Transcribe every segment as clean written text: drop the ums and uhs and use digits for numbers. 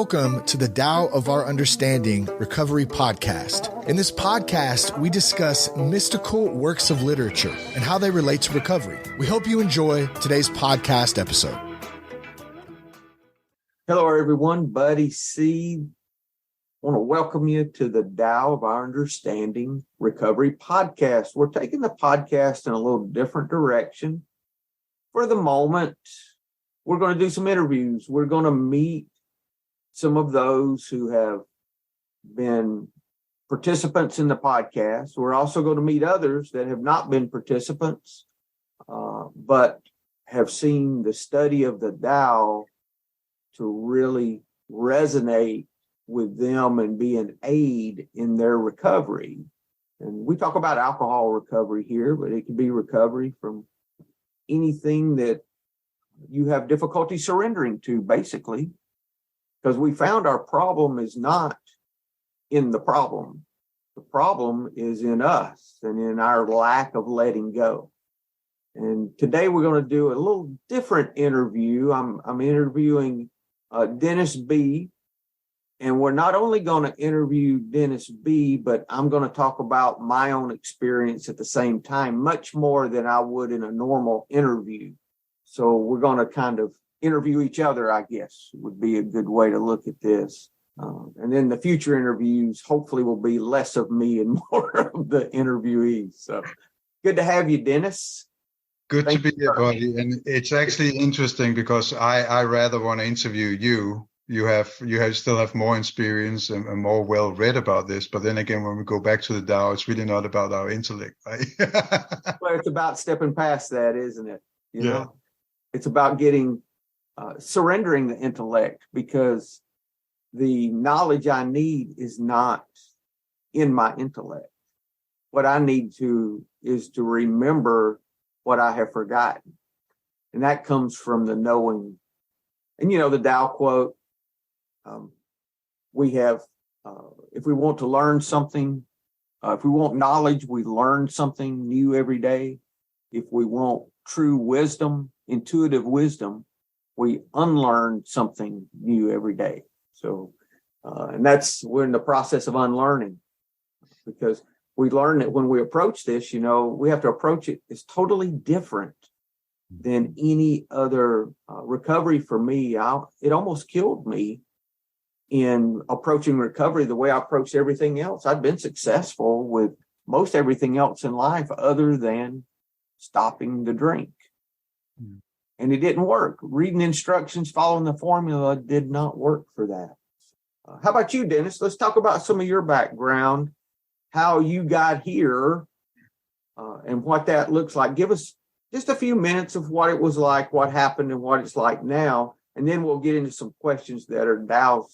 Welcome to the Tao of Our Understanding Recovery Podcast. In this podcast, we discuss mystical works of literature and how they relate to recovery. We hope you enjoy today's podcast episode. Hello, everyone. Buddy C. I want to welcome you to the Tao of Our Understanding Recovery Podcast. We're taking the podcast in a little different direction. For the moment, we're going to do some interviews. We're going to meet some of those who have been participants in the podcast. We're also going to meet others that have not been participants, but have seen the study of the Tao to really resonate with them and be an aid in their recovery. And we talk about alcohol recovery here, but it can be recovery from anything that you have difficulty surrendering to, basically. Because we found our problem is not in the problem. The problem is in us and in our lack of letting go. And today we're going to do a little different interview. I'm interviewing Dennis B. And we're not only going to interview Dennis B., but I'm going to talk about my own experience at the same time, much more than I would in a normal interview. So we're going to kind of interview each other, I guess, would be a good way to look at this. And then the future interviews hopefully will be less of me and more of the interviewees. So good to have you, Dennis. Good to be here, buddy. And it's actually interesting because I rather want to interview you. You still have more experience and more well read about this. But then again, when we go back to the Tao, it's really not about our intellect, right? Well, it's about stepping past that, isn't it? You know, it's about getting surrendering the intellect, because the knowledge I need is not in my intellect. What I need is to remember what I have forgotten. And that comes from the knowing. And you know, the Tao quote, we have, if we want to learn something, if we want knowledge, we learn something new every day. If we want true wisdom, intuitive wisdom, we unlearn something new every day. So, and we're in the process of unlearning, because we learn that when we approach this, you know, we have to approach it as totally different than any other recovery. For me, it almost killed me in approaching recovery the way I approached everything else. I'd been successful with most everything else in life other than stopping the drink. And it didn't work. Reading instructions, following the formula did not work for that. How about you, Dennis? Let's talk about some of your background, how you got here, and what that looks like. Give us just a few minutes of what it was like, what happened, and what it's like now. And then we'll get into some questions that are Tao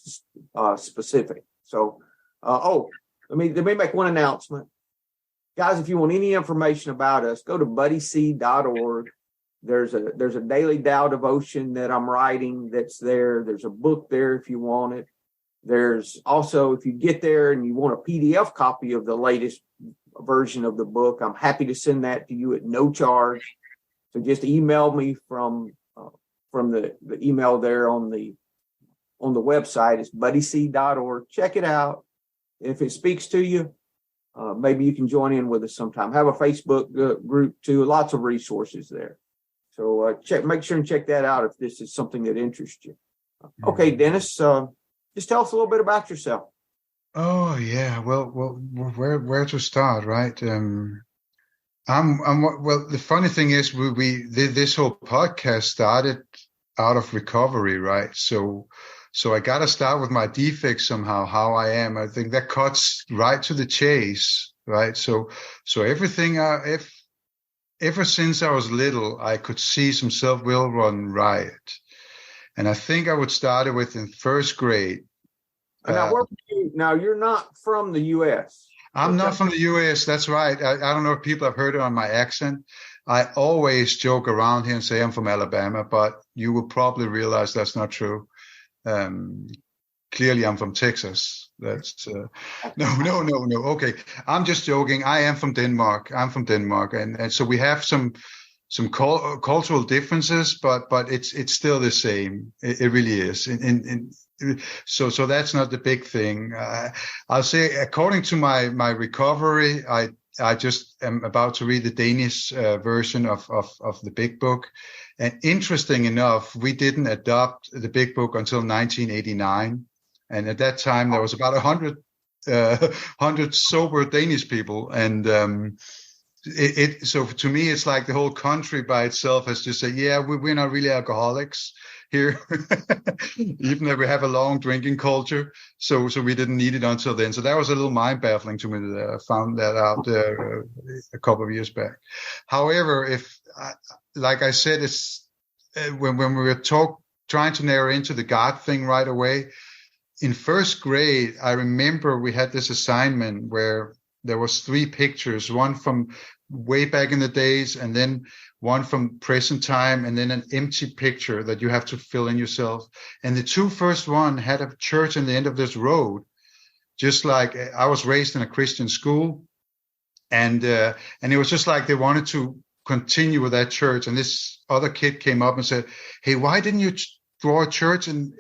specific. So, let me make one announcement. Guys, if you want any information about us, go to buddyc.org. There's a daily Tao devotion that I'm writing that's there. There's a book there if you want it. There's also, if you get there and you want a PDF copy of the latest version of the book, I'm happy to send that to you at no charge. So just email me from the email there on the website. It's buddyc.org. Check it out. If it speaks to you, maybe you can join in with us sometime. Have a Facebook group too. Lots of resources there. So make sure and check that out if this is something that interests you. Okay, Dennis, just tell us a little bit about yourself. Oh yeah, well, where to start, right? The funny thing is, this whole podcast started out of recovery, right? So I got to start with my defects somehow, how I am. I think that cuts right to the chase, right? So everything, ever since I was little, I could see some self-will run riot. And I think I would start it with in first grade. Now, you're not from the U.S. I'm not from the U.S. That's right. I don't know if people have heard it on my accent. I always joke around here and say I'm from Alabama, but you will probably realize that's not true. Clearly, I'm from Texas. That's no. Okay, I'm just joking. I am from Denmark. And so we have some cultural differences, but it's still the same. It really is. So that's not the big thing. I'll say, according to my recovery, I just am about to read the Danish version of the Big Book. And interesting enough, we didn't adopt the Big Book until 1989. And at that time, there was about 100 sober Danish people. And so to me, it's like the whole country by itself has just said, yeah, we're not really alcoholics here, even though we have a long drinking culture. So we didn't need it until then. So that was a little mind baffling to me that I found that out a couple of years back. However, like I said, it's when we were trying to narrow into the God thing right away. In first grade, I remember we had this assignment where there was 3 pictures, one from way back in the days, and then one from present time, and then an empty picture that you have to fill in yourself. And the 2 first one had a church in the end of this road, just like I was raised in a Christian school. And it was just like they wanted to continue with that church. And this other kid came up and said, hey, why didn't you draw a church in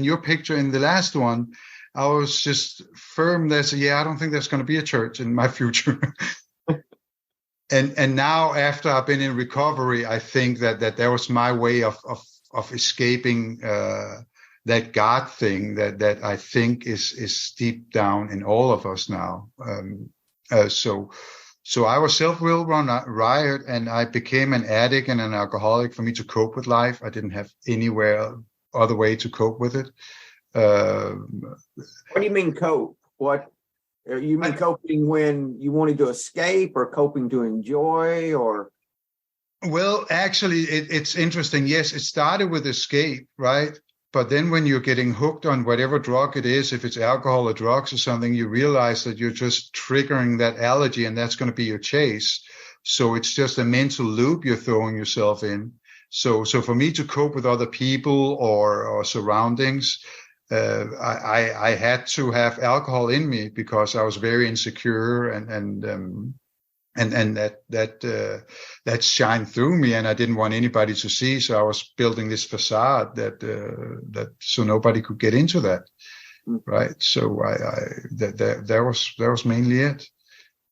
your picture in the last one? I was just firm that, I don't think there's going to be a church in my future. And now, after I've been in recovery, I think that was my way of escaping that God thing that I think is deep down in all of us now. So I was self-willed riot, and I became an addict and an alcoholic for me to cope with life. I didn't have anywhere other way to cope with it. What do you mean cope? What you mean coping when you wanted to escape, or coping to enjoy, or? Well, actually, it's interesting. Yes, it started with escape, right? But then when you're getting hooked on whatever drug it is, if it's alcohol or drugs or something, you realize that you're just triggering that allergy, and that's going to be your chase. So it's just a mental loop you're throwing yourself in. So for me to cope with other people or surroundings, I had to have alcohol in me because I was very insecure, and that shined through me, and I didn't want anybody to see. So I was building this facade that so nobody could get into that, right? So that was mainly it.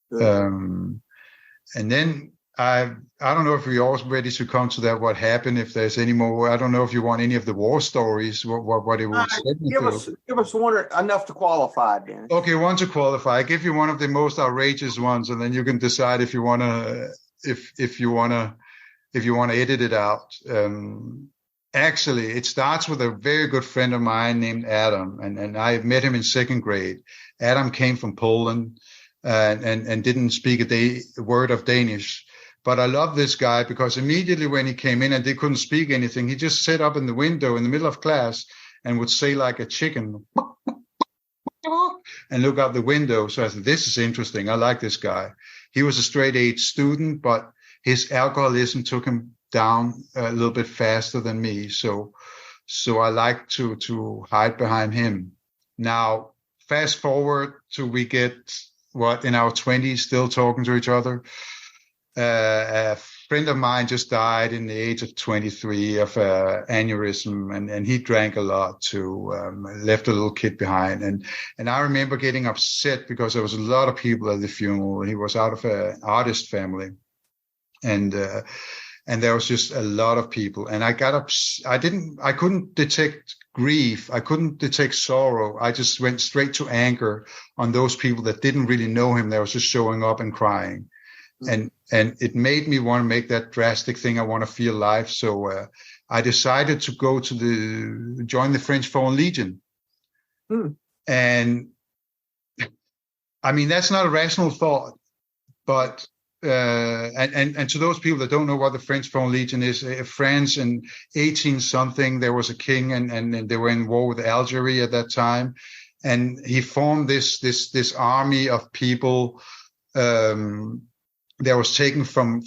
And then I don't know if we're all ready to come to that. What happened? If there's any more, I don't know if you want any of the war stories. What it would give us one enough to qualify, Dan. Okay, one to qualify. I give you one of the most outrageous ones, and then you can decide if you want to edit it out. Actually, it starts with a very good friend of mine named Adam, and I met him in second grade. Adam came from Poland and didn't speak a word of Danish. But I love this guy because immediately when he came in and they couldn't speak anything, he just sat up in the window in the middle of class and would say like a chicken and look out the window. So I said, this is interesting. I like this guy. He was a straight A student, but his alcoholism took him down a little bit faster than me. So I like to hide behind him. Now, fast forward to we get in our 20s, still talking to each other. A friend of mine just died in the age of 23 of aneurysm, and he drank a lot too, left a little kid behind. And I remember getting upset because there was a lot of people at the funeral. He was out of an artist family. And there was just a lot of people. And I got I couldn't detect grief. I couldn't detect sorrow. I just went straight to anger on those people that didn't really know him. They was just showing up and crying. And it made me want to make that drastic thing. I want to feel life. So I decided to go to join the French Foreign Legion. And I mean, that's not a rational thought, but and to those people that don't know what the French Foreign Legion is, France in 18 something, there was a king and they were in war with Algeria at that time. And he formed this army of people, that was taken from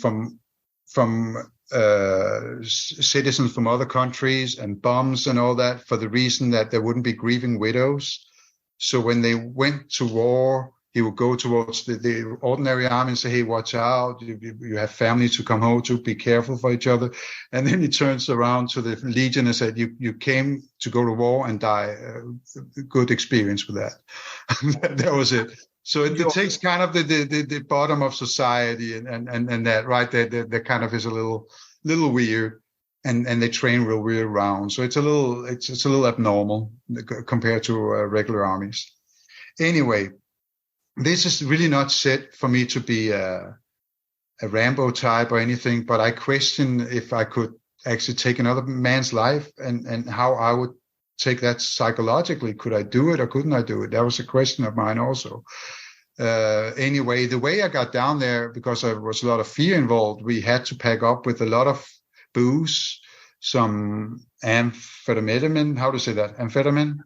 citizens from other countries and bombs and all that for the reason that there wouldn't be grieving widows. So when they went to war, He would go towards the ordinary army and say, hey, watch out. You have family to come home to. Be careful for each other. And then he turns around to the Legion and said, you came to go to war and die. Good experience with that. That was it. So it takes kind of the bottom of society and that, right? That kind of is a little weird. And they train real weird around. So it's a little abnormal compared to regular armies. Anyway, this is really not set for me to be a Rambo type or anything, but I question if I could actually take another man's life and how I would take that psychologically. Could I do it or couldn't I do it? That was a question of mine also. Anyway, the way I got down there, because there was a lot of fear involved, we had to pack up with a lot of booze, some amphetamine. How to say that? Amphetamine.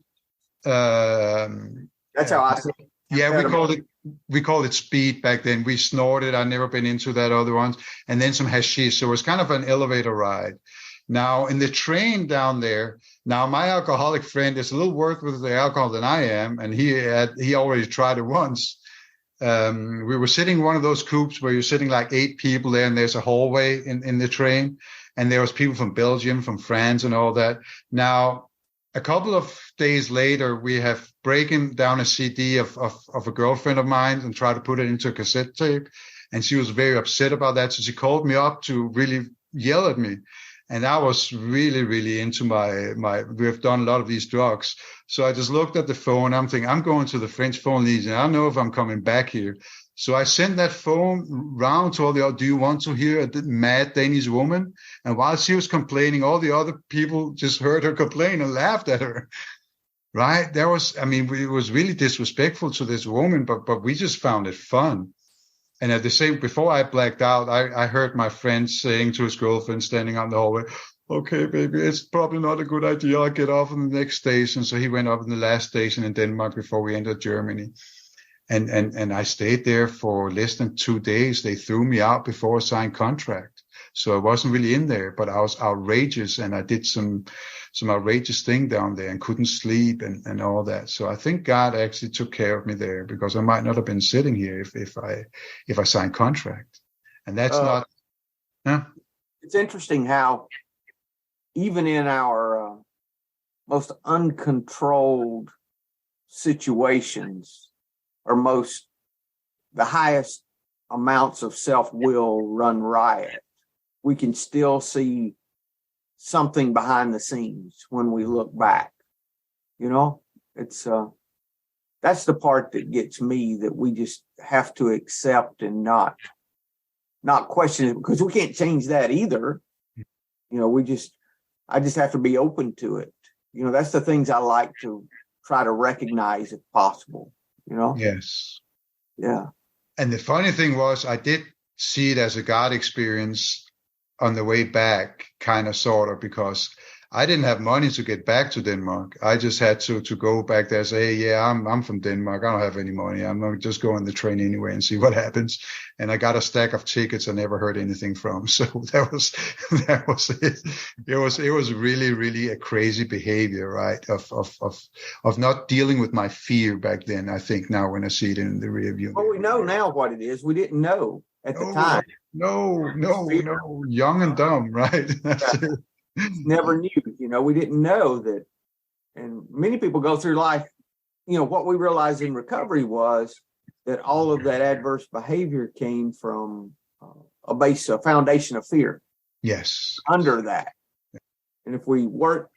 That's how I say it. Yeah, we called it speed back then. We snorted. I've never been into that other ones. And then some hashish. So it was kind of an elevator ride. Now in the train down there, now my alcoholic friend is a little worse with the alcohol than I am, and he already tried it once. We were sitting in one of those coupes where you're sitting like 8 people there, and there's a hallway in the train, and there was people from Belgium, from France, and all that. Now, a couple of days later, we have breaking down a CD of a girlfriend of mine and tried to put it into a cassette tape, and she was very upset about that. So she called me up to really yell at me. And I was really, really into we've done a lot of these drugs. So I just looked at the phone. I'm thinking, I'm going to the French phone Legion. I don't know if I'm coming back here. So I sent that phone round to all do you want to hear a mad Danish woman? And while she was complaining, all the other people just heard her complain and laughed at her. Right? It was really disrespectful to this woman, but we just found it fun. And at the same, before I blacked out, I heard my friend saying to his girlfriend standing on the hallway, okay, baby, it's probably not a good idea. I'll get off on the next station. So he went up in the last station in Denmark before we entered Germany. And I stayed there for less than 2 days. They threw me out before a signed contract. So I wasn't really in there, but I was outrageous, and I did some outrageous thing down there and couldn't sleep and all that. So I think God actually took care of me there, because I might not have been sitting here if I signed contract. And that's not. It's interesting how even in our most uncontrolled situations, or the highest amounts of self-will run riot, we can still see something behind the scenes when we look back. You know, it's that's the part that gets me, that we just have to accept and not question it, because we can't change that either. You know, I just have to be open to it. You know, that's the things I like to try to recognize if possible, you know? Yes. Yeah. And the funny thing was, I did see it as a God experience on the way back, kind of, sort of, because I didn't have money to get back to Denmark. I just had to go back there and say, hey, yeah, I'm from Denmark. I don't have any money. I'm going to just go on the train anyway and see what happens. And I got a stack of tickets I never heard anything from. So that was it. It was really, really a crazy behavior, right? Of not dealing with my fear back then. I think now when I see it in the rear view. Well, we know now what it is. We didn't know at the time. No. Young and dumb, right? That's it. Never knew, you know, we didn't know that. And many people go through life, you know, what we realized in recovery was that all of that adverse behavior came from a foundation of fear. Yes. Under that. And if we work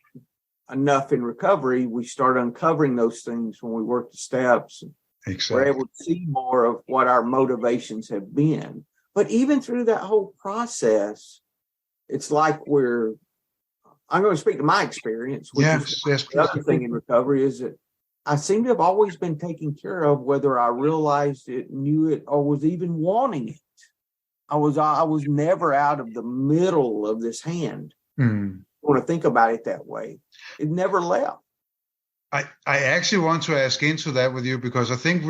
enough in recovery, we start uncovering those things when we work the steps. Exactly. We're able to see more of what our motivations have been. But even through that whole process, it's like I'm going to speak to my experience, which is the other thing in recovery, is that I seem to have always been taken care of, whether I realized it, knew it, or was even wanting it. I was never out of the middle of this hand. I want to think about it that way. It never left. I actually want to ask into that with you, because I think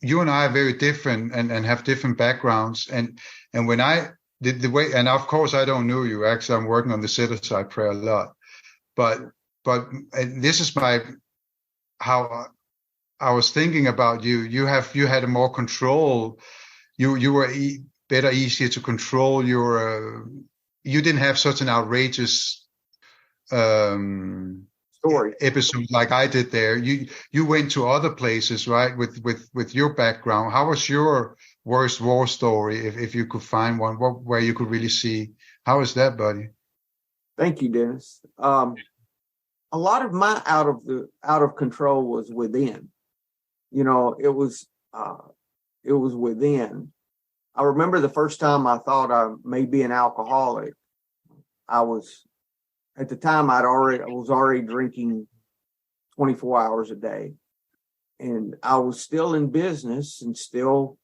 you and I are very different and have different backgrounds. And when I did the way, and of course I don't know you. Actually, I'm working on the set-aside prayer a lot. But this is how I was thinking about you. You had more control. You were easier to control. You didn't have such an outrageous Story. episode like I did there. You went to other places, right? With your background. How was your worst war story, if you could find one? Where you could really see? How was that, buddy? Thank you, Dennis. A lot of my out of control was within. It was within. I remember the first time I thought I may be an alcoholic. At the time I was already drinking 24 hours a day, and I was still in business and still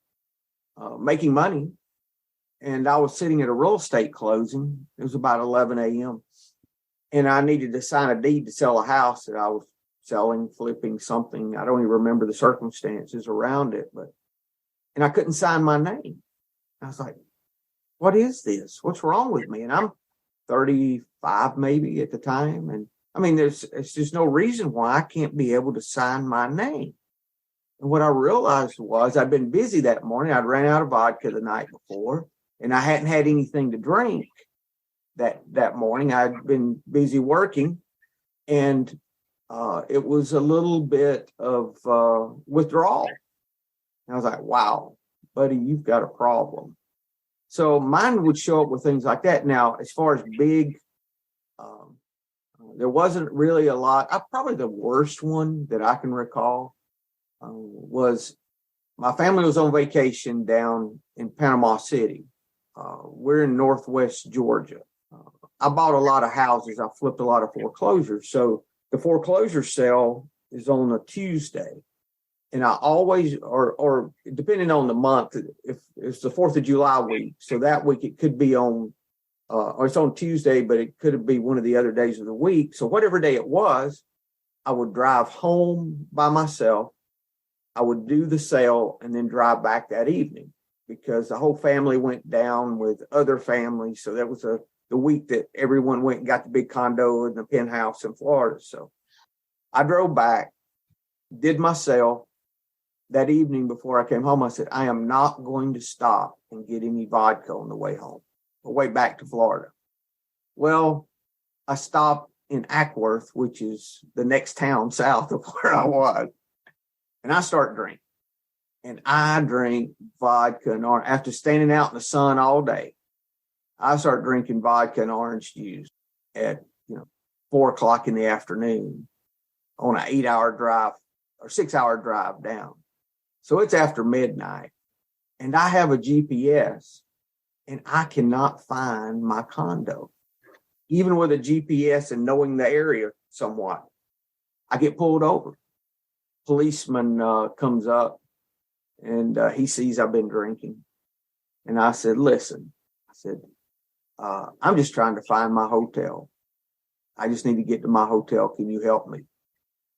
making money. And I was sitting at a real estate closing. It was about 11 a.m. And I needed to sign a deed to sell a house that I was selling, flipping something. I don't even remember the circumstances around it, and I couldn't sign my name. I was like, what is this? What's wrong with me? And I'm 35 maybe at the time. And I mean, it's just no reason why I can't be able to sign my name. And what I realized was I'd been busy that morning. I'd ran out of vodka the night before, and I hadn't had anything to drink that morning. I'd been busy working, and it was a little bit of withdrawal. And I was like, wow, buddy, you've got a problem. So mine would show up with things like that. Now, as far as big, there wasn't really a lot. Probably the worst one that I can recall was my family was on vacation down in Panama City. We're in Northwest Georgia. I bought a lot of houses. I flipped a lot of foreclosures. So the foreclosure sale is on a Tuesday. And I always, or depending on the month, if it's the 4th of July week, so that week it could be on, or it's on Tuesday, but it could be one of the other days of the week. So whatever day it was, I would drive home by myself. I would do the sale and then drive back that evening, because the whole family went down with other families. So that was the week that everyone went and got the big condo and the penthouse in Florida. So I drove back, did my sale. That evening before I came home, I said, I am not going to stop and get any vodka on the way home, or way back to Florida. Well, I stopped in Ackworth, which is the next town south of where I was. And I start drinking. And I drink vodka and orange. After standing out in the sun all day, I start drinking vodka and orange juice at 4:00 in the afternoon on an 8-hour drive or 6-hour drive down. So it's after midnight, and I have a GPS, and I cannot find my condo. Even with a GPS and knowing the area somewhat, I get pulled over. Policeman comes up, and he sees I've been drinking. And I said, listen, I'm just trying to find my hotel. I just need to get to my hotel. Can you help me?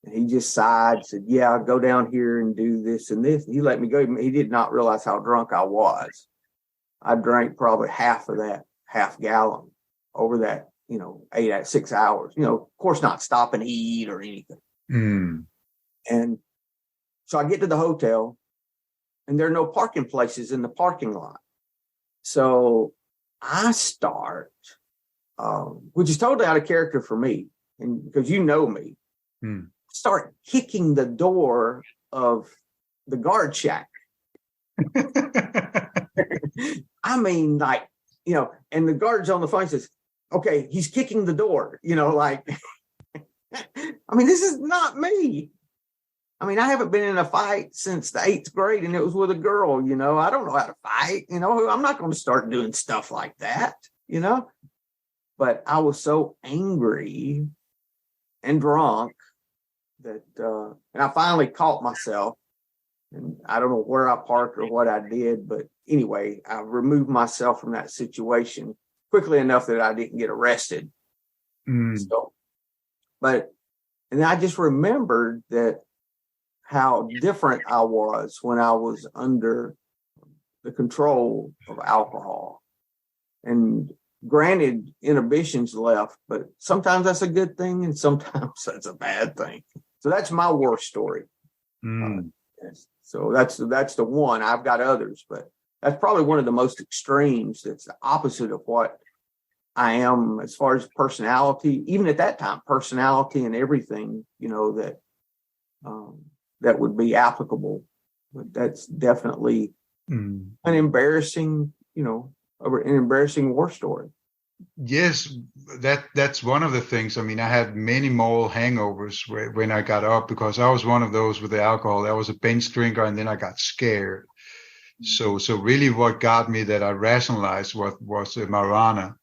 And he just sighed, said, yeah, I'll go down here and do this and this. And he let me go. He did not realize how drunk I was. I drank probably half of that half gallon over that, 6 hours, of course, not stop and eat or anything. Mm. And so I get to the hotel, and there are no parking places in the parking lot. So I start, which is totally out of character for me, and because you know me, start kicking the door of the guard shack. I mean, and the guard's on the phone, says, okay, he's kicking the door, I mean, this is not me. I mean, I haven't been in a fight since the 8th grade, and it was with a girl, I don't know how to fight, I'm not going to start doing stuff like that, but I was so angry and drunk that, and I finally caught myself, and I don't know where I parked or what I did, but anyway, I removed myself from that situation quickly enough that I didn't get arrested. So, and I just remembered that how different I was when I was under the control of alcohol. And granted, inhibitions left, but sometimes that's a good thing and sometimes that's a bad thing. So that's my war story. Yes. So that's the one. I've got others, but that's probably one of the most extremes. That's the opposite of what I am as far as personality. Even at that time, personality and everything, that would be applicable. But that's definitely an embarrassing, an embarrassing war story. Yes, that's one of the things. I mean, I had many moral hangovers when I got up, because I was one of those with the alcohol. I was a bench drinker, and then I got scared. So really what got me, that I rationalized, was marijuana.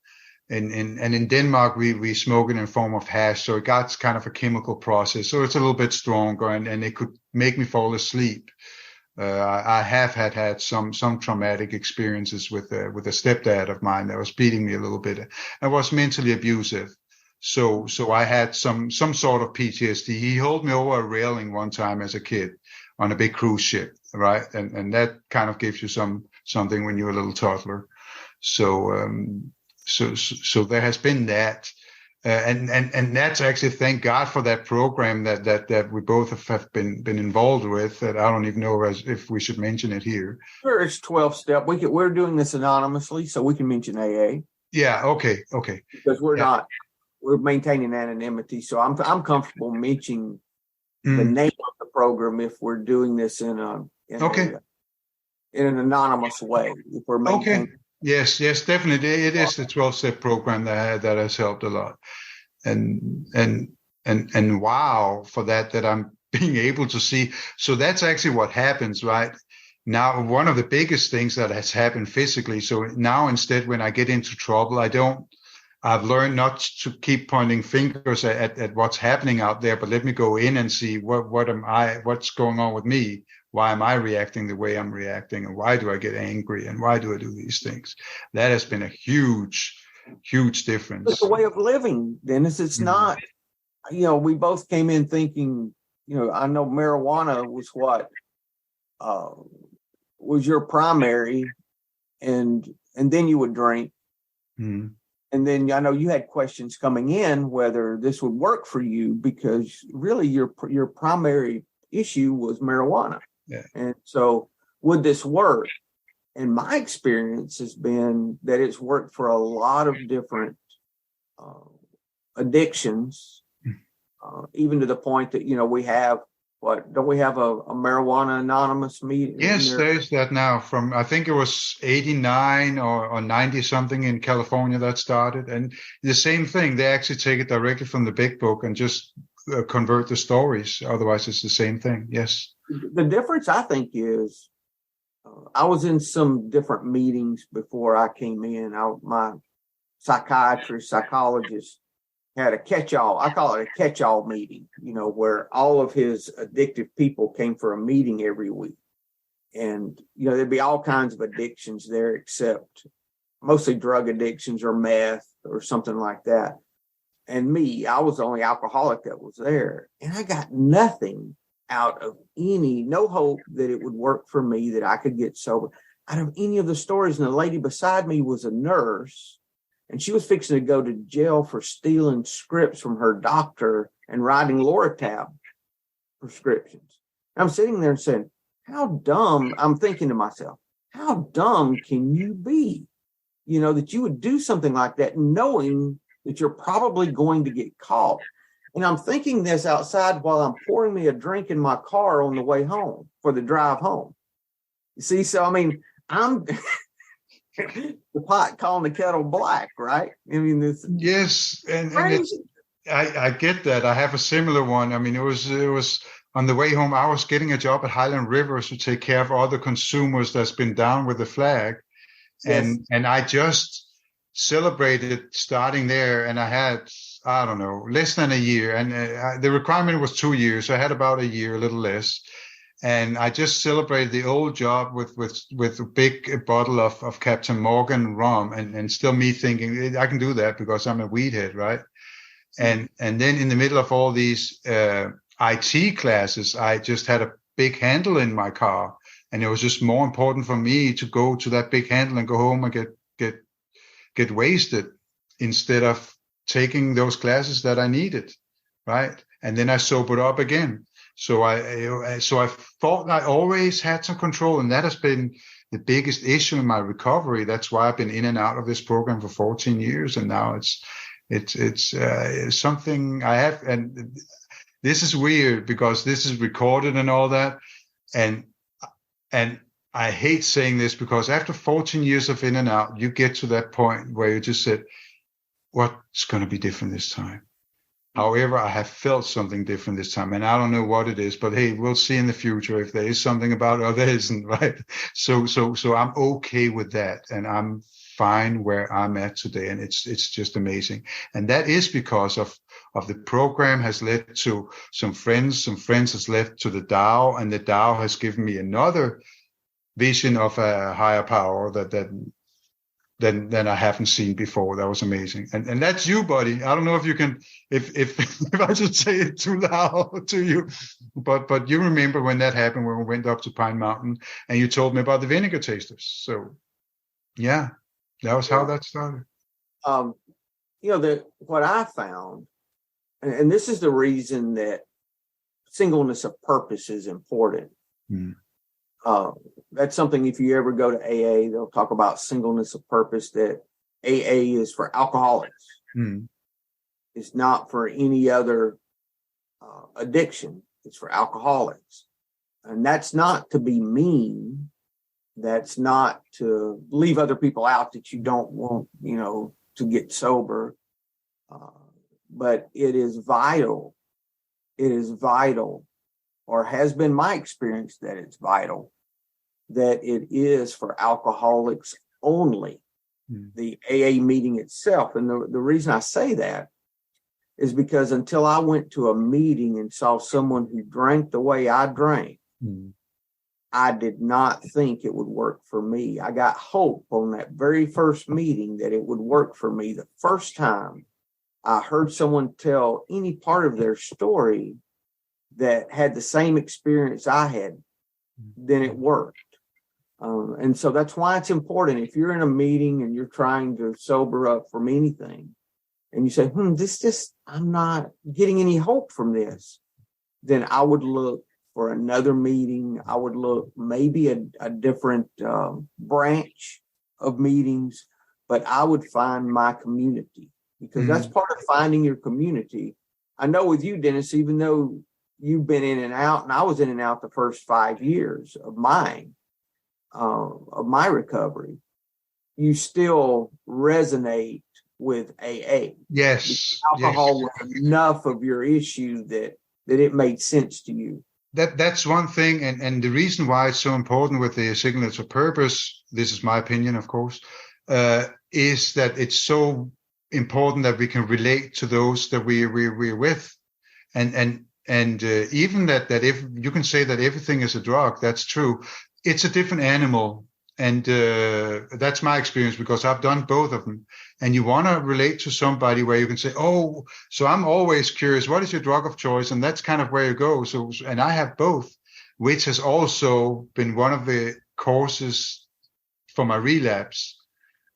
And in Denmark, we smoke it in form of hash. So it got kind of a chemical process. So it's a little bit stronger, and it could make me fall asleep. I have had some traumatic experiences with a stepdad of mine that was beating me a little bit and was mentally abusive. So I had some sort of PTSD. He held me over a railing one time as a kid on a big cruise ship, right? And that kind of gives you something when you're a little toddler. So there has been that. And that's actually, thank God for that program that we both have been involved with, that I don't even know if we should mention it here. Sure, it's 12-step. We're doing this anonymously, so we can mention AA. Yeah. Okay. Because we're maintaining anonymity. So I'm comfortable mentioning the name of the program if we're doing this in an anonymous way. If we're maintaining. Okay. Yes, definitely. It is the 12-step program that has helped a lot. And wow, for that I'm being able to see. So that's actually what happens, right? Now, one of the biggest things that has happened physically. So now instead, when I get into trouble, I've learned not to keep pointing fingers at what's happening out there, but let me go in and see what's going on with me. Why am I reacting the way I'm reacting? And why do I get angry? And why do I do these things? That has been a huge, huge difference. It's a way of living, Dennis. It's not, we both came in thinking, I know marijuana was what was your primary, and then you would drink. And then I know you had questions coming in whether this would work for you, because really your primary issue was marijuana. Yeah. And so would this work? And my experience has been that it's worked for a lot of different addictions, even to the point that, we have, don't we have a marijuana anonymous meeting? Yes, there is that now, from, I think it was 89 or 90 something in California that started. And the same thing, they actually take it directly from the big book and just convert the stories. Otherwise, it's the same thing. Yes. The difference, I think, is I was in some different meetings before I came in. My psychologist had a catch-all. I call it a catch-all meeting, where all of his addictive people came for a meeting every week. And, there'd be all kinds of addictions there, except mostly drug addictions or meth or something like that. And me, I was the only alcoholic that was there. And I got nothing out of no hope that it would work for me, that I could get sober out of any of the stories. And the lady beside me was a nurse, and she was fixing to go to jail for stealing scripts from her doctor and writing Loratab prescriptions. I'm sitting there and saying, how dumb, I'm thinking to myself, how dumb can you be? That you would do something like that, knowing that you're probably going to get caught. And I'm thinking this outside while I'm pouring me a drink in my car on the way home for the drive home. You see, so I mean, I'm the pot calling the kettle black, right? I mean, this yes, and I get that. I have a similar one. I mean, it was on the way home. I was getting a job at Highland Rivers to take care of other consumers that's been down with the flag, and I just celebrated starting there, and I had, I don't know, less than a year, and the requirement was 2 years, so I had about a year, a little less, and I just celebrated the old job with a big bottle of Captain Morgan rum, and still me thinking I can do that because I'm a weed head, right? And then in the middle of all these IT classes, I just had a big handle in my car, and it was just more important for me to go to that big handle and go home and get wasted instead of taking those classes that I needed, right? And then I sobered up again. So I thought I always had some control, and that has been the biggest issue in my recovery. That's why I've been in and out of this program for 14 years, and now it's something I have. And this is weird because this is recorded and all that, and I hate saying this because after 14 years of in and out, you get to that point where you just said, what's going to be different this time? However, I have felt something different this time, and I don't know what it is, but hey, we'll see in the future if there is something about it or there isn't, right? So I'm okay with that, and I'm fine where I'm at today, and it's just amazing. And that is because of the program has led to some friends has led to the Tao, and the Tao has given me another vision of a higher power than I haven't seen before. That was amazing. And that's you, buddy. I don't know if you can, if I should say it too loud to you, but you remember when that happened, when we went up to Pine Mountain and you told me about the vinegar tasters. So yeah, that was how that started. What I found, and this is the reason that singleness of purpose is important. That's something, if you ever go to AA, they'll talk about singleness of purpose, that AA is for alcoholics. It's not for any other addiction. It's for alcoholics. And that's not to be mean. That's not to leave other people out that you don't want, to get sober. But it is vital. It is vital, or has been my experience that it's vital, that it is for alcoholics only, the AA meeting itself. And the reason I say that is because until I went to a meeting and saw someone who drank the way I drank, I did not think it would work for me. I got hope on that very first meeting that it would work for me. The first time I heard someone tell any part of their story that had the same experience I had, then it worked. And so that's why it's important. If you're in a meeting and you're trying to sober up from anything, and you say, I'm not getting any hope from this, then I would look for another meeting. I would look maybe a different branch of meetings, but I would find my community, because that's part of finding your community. I know with you, Dennis, even though you've been in and out, and I was in and out the first 5 years of my recovery, you still resonate with AA. Yes. Alcohol was enough of your issue that it made sense to you. That's one thing, and the reason why it's so important with the signature purpose, this is my opinion, of course, is that it's so important that we can relate to those that we're with, and even that if you can say that everything is a drug, that's true. It's a different animal, and that's my experience, because I've done both of them. And you want to relate to somebody where you can say, oh, so I'm always curious, what is your drug of choice? And that's kind of where you go. So, and I have both, which has also been one of the causes for my relapse.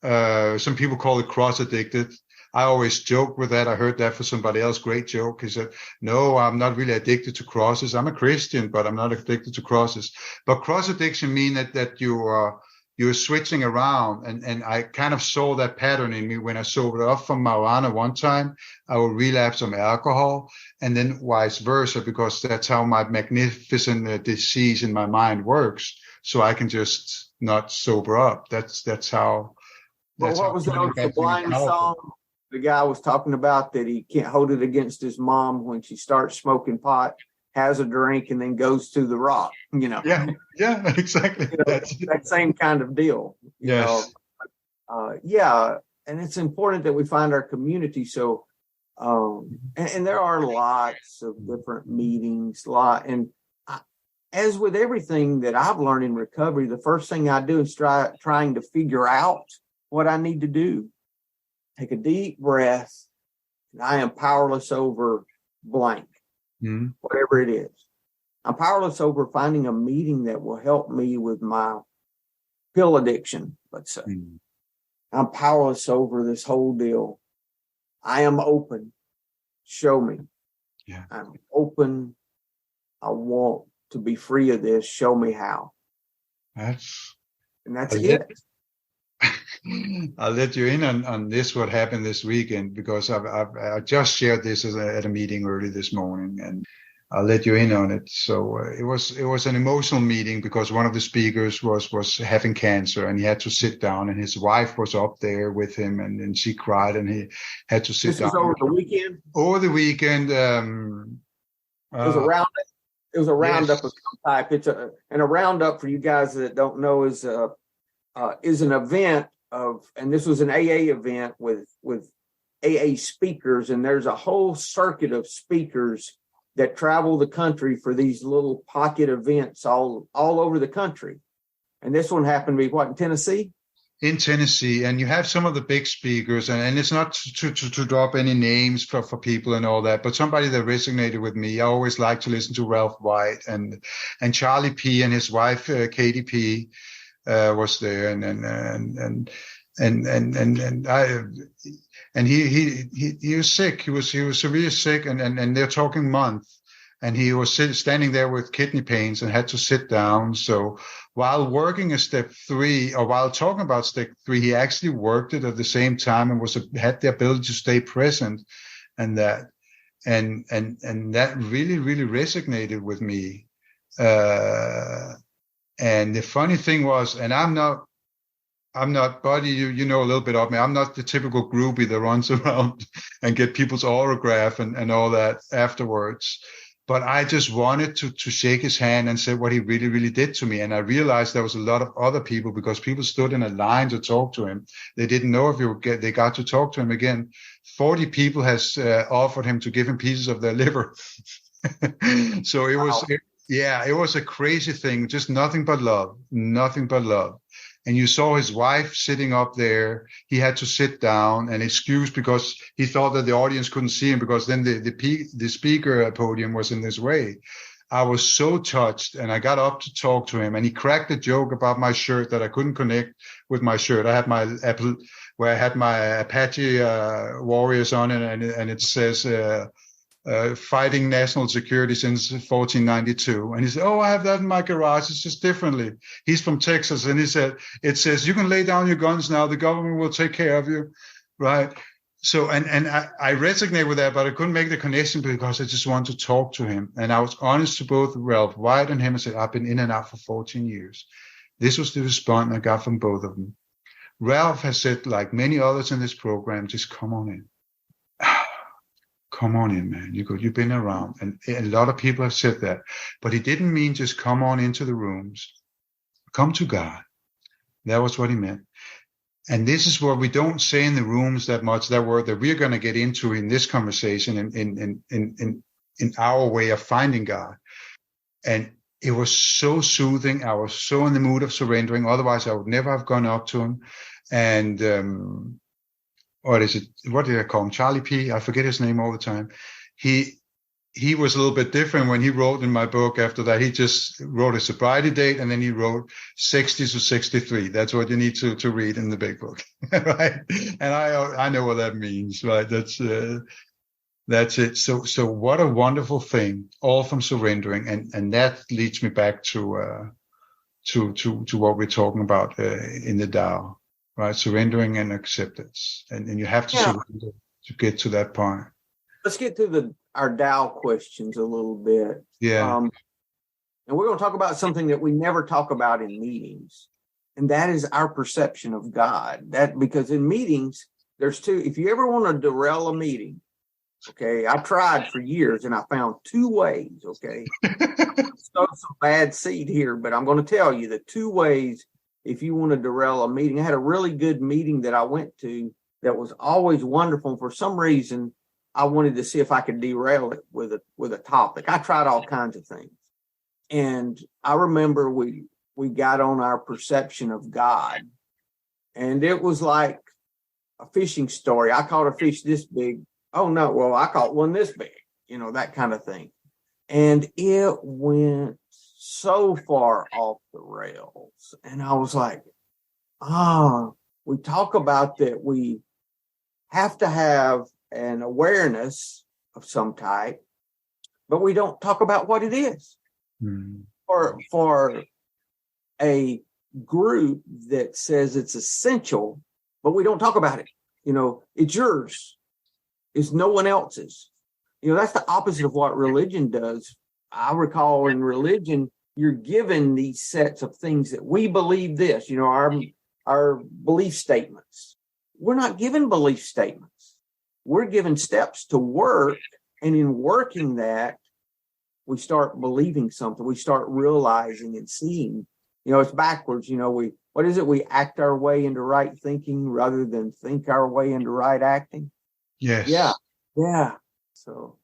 Some people call it cross addicted. I always joke with that. I heard that for somebody else. Great joke. He said, no, I'm not really addicted to crosses. I'm a Christian, but I'm not addicted to crosses. But cross addiction means that you're switching around. And I kind of saw that pattern in me when I sobered up from marijuana one time. I would relapse on alcohol, and then vice versa, because that's how my magnificent disease in my mind works. So I can just not sober up. That's how. Well, what was the Sublime song the guy was talking about, that he can't hold it against his mom when she starts smoking pot, has a drink, and then goes to the rock, Yeah, exactly. That same kind of deal. Yes. And it's important that we find our community. So, and there are lots of different meetings, as with everything that I've learned in recovery, the first thing I do is trying to figure out what I need to do. Take a deep breath, and I am powerless over blank, whatever it is. I'm powerless over finding a meeting that will help me with my pill addiction, let's say. I'm powerless over this whole deal. I am open. Show me. Yeah. I'm open. I want to be free of this. Show me how. That's It. I'll let you in on this, what happened this weekend, because I just shared this at a meeting early this morning, and I'll let you in on it. So it was an emotional meeting because one of the speakers was having cancer, and he had to sit down, and his wife was up there with him, and she cried, and he had to sit down. This was over the weekend? Over the weekend. It was a roundup. It was a roundup of some type. And a roundup, for you guys that don't know, is an event and this was an AA event with AA speakers, and there's a whole circuit of speakers that travel the country for these little pocket events all over the country. And this one happened to be in Tennessee? In Tennessee, and you have some of the big speakers, and it's not to drop any names for people and all that, but somebody that resonated with me. I always like to listen to Ralph White and Charlie P. and his wife Katie P. Was there, and he was sick. He was severely sick, and they're talking months, and he was standing there with kidney pains and had to sit down. So while working a step 3, or while talking about step 3, he actually worked it at the same time and had the ability to stay present, and that really, really resonated with me. And the funny thing was, and I'm not, Buddy, you know a little bit of me. I'm not the typical groupie that runs around and get people's autograph and all that afterwards. But I just wanted to shake his hand and say what he really, really did to me. And I realized there was a lot of other people, because people stood in a line to talk to him. They didn't know if they got to talk to him again. 40 people has offered him to give him pieces of their liver. So it was, it was a crazy thing. Just nothing but love. And you saw his wife sitting up there. He had to sit down and excuse because he thought that the audience couldn't see him, because then the speaker podium was in his way. I was so touched, and I got up to talk to him, and he cracked a joke about my shirt that I couldn't connect with my shirt. I had my Apache Warriors on it, and it says fighting national security since 1492. And he said, I have that in my garage. It's just differently. He's from Texas. And he said, it says, you can lay down your guns now. The government will take care of you. Right. So, and I resonate with that, but I couldn't make the connection because I just wanted to talk to him. And I was honest to both Ralph White and him. I said, I've been in and out for 14 years. This was the response I got from both of them. Ralph has said, like many others in this program, just come on in. Come on in, man. You've been around. And a lot of people have said that. But he didn't mean just come on into the rooms. Come to God. That was what he meant. And this is what we don't say in the rooms that much, that word that we're going to get into in this conversation in our way of finding God. And it was so soothing. I was so in the mood of surrendering. Otherwise, I would never have gone up to him. And what did I call him? Charlie P. I forget his name all the time. He was a little bit different when he wrote in my book. After that, he just wrote a sobriety date, and then he wrote 60 to 63. That's what you need to read in the big book, right? And I know what that means, right? That's it. So what a wonderful thing, all from surrendering, and that leads me back to what we're talking about in the Tao. Right, surrendering and acceptance, and you have to surrender to get to that point. Let's get to our Tao questions a little bit. Yeah, and we're going to talk about something that we never talk about in meetings, and that is our perception of God. That because in meetings, there's two. If you ever want to derail a meeting, okay, I tried for years, and I found 2 ways. Okay, so some bad seed here, but I'm going to tell you the 2 ways. If you want to derail a meeting, I had a really good meeting that I went to that was always wonderful. And for some reason, I wanted to see if I could derail it with a topic. I tried all kinds of things. And I remember we got on our perception of God. And it was like a fishing story. I caught a fish this big. Oh, no. Well, I caught one this big, that kind of thing. And it went so far off the rails. And I was like, we talk about that we have to have an awareness of some type, but we don't talk about what it is. For a group that says it's essential, but we don't talk about it. It's yours. It's no one else's. That's the opposite of what religion does. I recall in religion, you're given these sets of things that we believe this, our belief statements. We're not given belief statements. We're given steps to work. And in working that, we start believing something. We start realizing and seeing. It's backwards. What is it? We act our way into right thinking rather than think our way into right acting. Yes. Yeah. So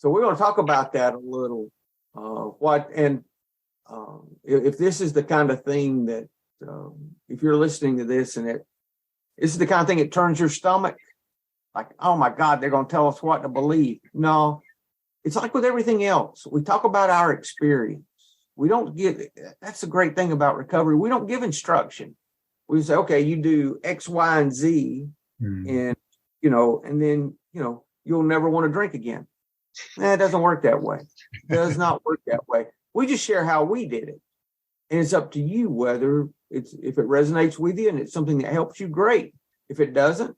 we're going to talk about that a little. If this is the kind of thing that, if you're listening to this and this is the kind of thing that turns your stomach, like, oh my God, they're going to tell us what to believe. No, it's like with everything else. We talk about our experience. We don't that's the great thing about recovery. We don't give instruction. We say, okay, you do X, Y, and Z, and then you'll never want to drink again. It doesn't work that way. It does not work that way. We just share how we did it. And it's up to you whether if it resonates with you and it's something that helps you, great. If it doesn't,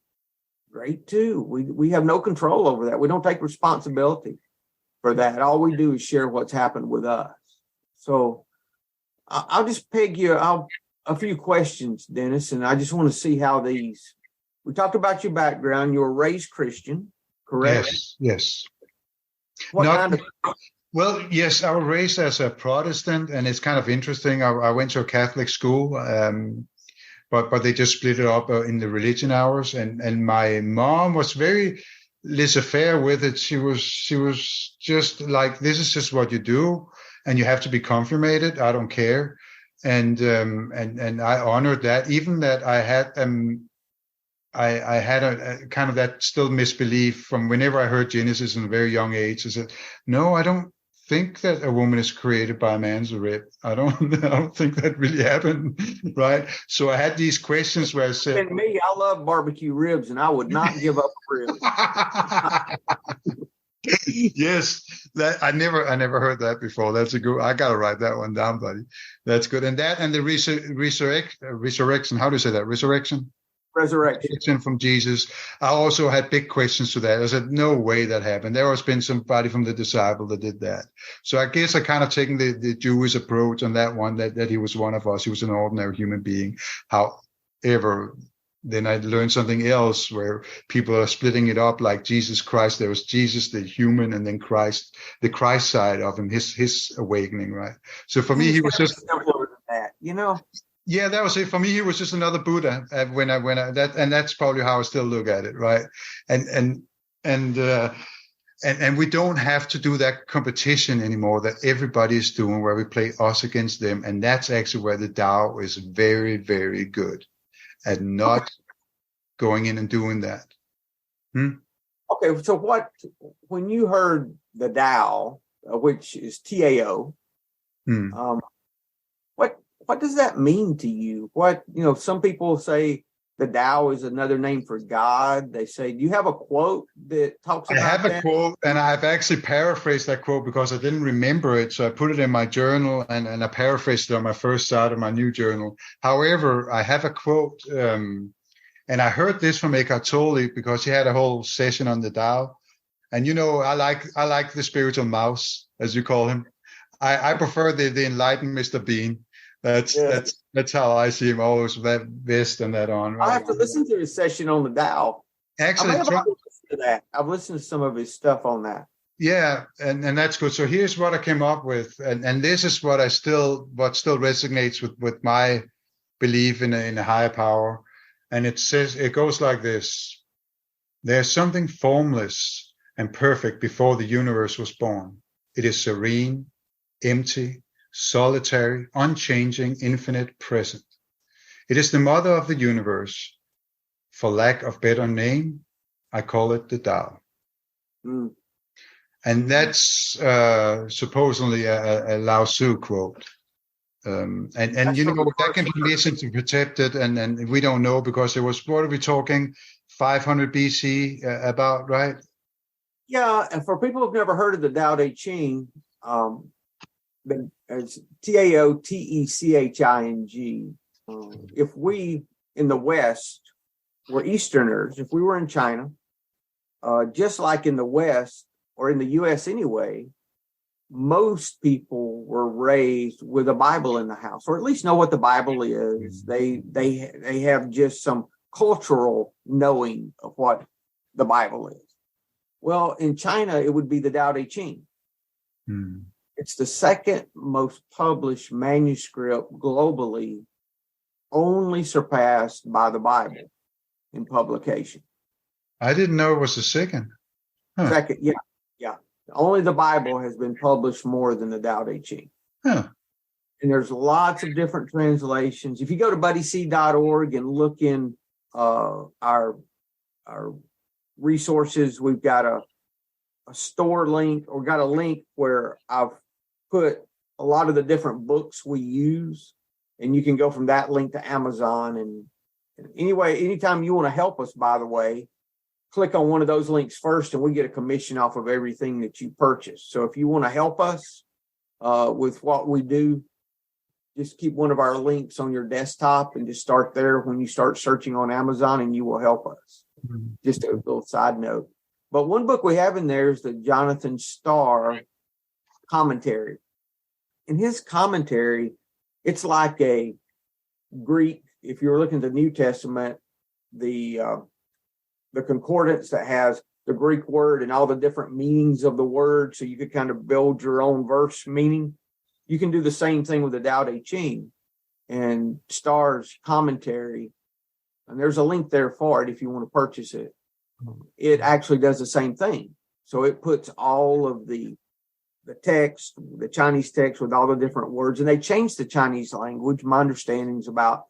great too. We have no control over that. We don't take responsibility for that. All we do is share what's happened with us. So I'll just peg you a few questions, Dennis, and I just want to see how these. We talked about your background. You were raised Christian, correct? Yes. Well, yes, I was raised as a Protestant, and it's kind of interesting. I went to a Catholic school, but they just split it up in the religion hours, and my mom was very laissez-faire with it. She was just like, this is just what you do, and you have to be confirmated. I don't care, and I honored that. Even that I had a kind of that still misbelief from whenever I heard Genesis in a very young age. I said, no, I don't think that a woman is created by a man's rib. I don't think that really happened, right? So I had these questions where I said, and me, I love barbecue ribs, and I would not give up ribs. Yes, that I never heard that before. That's a good. I gotta write that one down, buddy. That's good. And the resurrection. How do you say that? Resurrection from Jesus. I also had big questions to that. I said, no way that happened. There has been somebody from the disciple that did that. So I guess I kind of taken the Jewish approach on that one, that he was one of us. He was an ordinary human being. However, then I learned something else where people are splitting it up like Jesus Christ. There was Jesus, the human, and then Christ, the Christ side of him, his awakening, right? So for me, he was just simpler than that, Yeah, that was it. For me, he was just another Buddha. And that's probably how I still look at it, right? And we don't have to do that competition anymore that everybody is doing, where we play us against them. And that's actually where the Tao is very, very good at not going in and doing that. Okay, so when you heard the Tao, which is Tao, what does that mean to you? Some people say the Tao is another name for God. They say, do you have a quote that talks about that? I have a quote, and I've actually paraphrased that quote because I didn't remember it. So I put it in my journal and I paraphrased it on my first start of my new journal. However, I have a quote, and I heard this from Eckhart Tolle because he had a whole session on the Tao. And, I like the spiritual mouse, as you call him. I prefer the enlightened Mr. Bean. That's how I see him, always with that vest and that on. Right? I have to listen to his session on the Tao. Actually, I've listened to some of his stuff on that. Yeah, and that's good. So here's what I came up with, and this is what still resonates with my belief in a higher power. And it goes like this: there's something formless and perfect before the universe was born. It is serene, empty, solitary, unchanging, infinite, present. It is the mother of the universe. For lack of better name, I call it the Tao. And that's supposedly a Lao Tzu quote. And that can be misinterpreted, and we don't know because it was, what are we talking, 500 BC about, right? Yeah, and for people who've never heard of the Tao Te Ching, It's Taoteching. If we in the West were Easterners, if we were in China, just like in the West or in the U.S. anyway, most people were raised with a Bible in the house, or at least know what the Bible is. They have just some cultural knowing of what the Bible is. Well, in China, it would be the Tao Te Ching. It's the second most published manuscript globally, only surpassed by the Bible in publication. I didn't know it was the second. Huh. Second, yeah. Only the Bible has been published more than the Tao Te Ching. Huh. And there's lots of different translations. If you go to buddyc.org and look in our resources, we've got a store link, or got a link where I've put a lot of the different books we use, and you can go from that link to Amazon. And anyway, anytime you want to help us, by the way, click on one of those links first, and we get a commission off of everything that you purchase. So if you want to help us with what we do, just keep one of our links on your desktop and just start there when you start searching on Amazon, and you will help us. Just a little side note. But one book we have in there is the Jonathan Starr commentary. In his commentary, it's like a Greek. If you're looking at the New Testament, the concordance that has the Greek word and all the different meanings of the word, so you could kind of build your own verse meaning. You can do the same thing with the Tao Te Ching and Starr's commentary. And there's a link there for it if you want to purchase it. It actually does the same thing. So it puts all of the text, the Chinese text with all the different words, and they changed the Chinese language. My understanding is about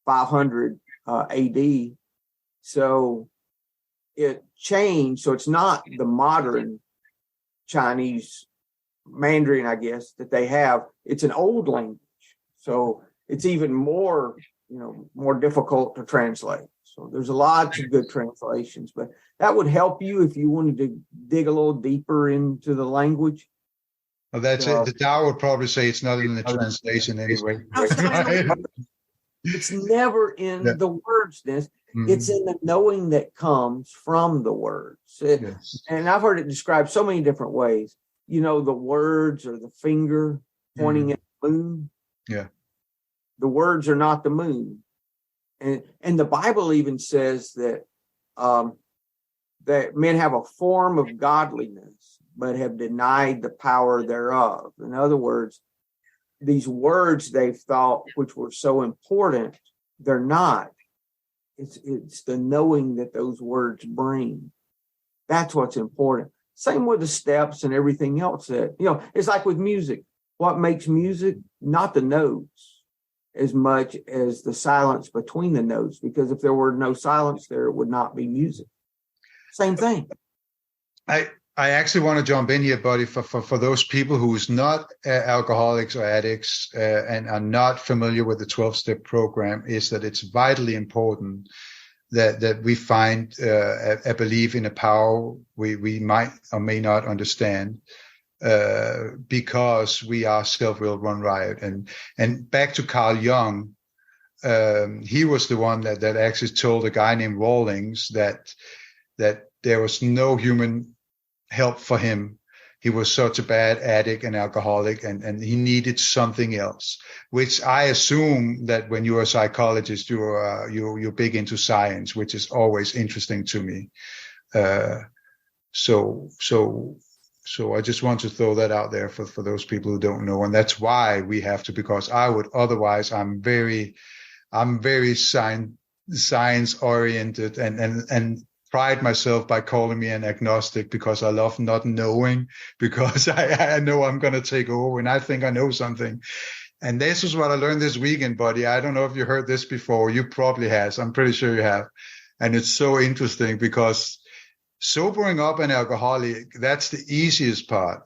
500 AD. So it changed. So it's not the modern Chinese Mandarin, I guess, that they have. It's an old language. So it's even more, more difficult to translate. So there's lots of good translations, but that would help you if you wanted to dig a little deeper into the language. Well, that's it. The Tao would probably say it's not in the translation anyway. It's never in the words, Dennis. It's in the knowing that comes from the words. And I've heard it described so many different ways. The words are the finger pointing at the moon. Yeah. The words are not the moon. And the Bible even says that that men have a form of godliness, but have denied the power thereof. In other words, these words they've thought which were so important, they're not. It's the knowing that those words bring. That's what's important. Same with the steps and everything else that, it's like with music. What makes music? Not the notes as much as the silence between the notes, because if there were no silence there, it would not be music. Same thing. I actually want to jump in here, buddy, for those people who's not alcoholics or addicts and are not familiar with the 12-step program, is that it's vitally important that we find a belief in a power we might or may not understand, because we are self-will run riot. And back to Carl Jung, he was the one that actually told a guy named Rawlings that there was no human help for him. He was such a bad addict and alcoholic, and he needed something else, which I assume that when you're a psychologist, you're big into science, which is always interesting to me. So I just want to throw that out there for those people who don't know. And that's why we have to, because otherwise I'm very science oriented and pride myself by calling me an agnostic, because I love not knowing, because I know I'm going to take over and I think I know something. And this is what I learned this weekend, buddy. I don't know if you heard this before. You probably has. I'm pretty sure you have. And it's so interesting, because sobering up an alcoholic, that's the easiest part.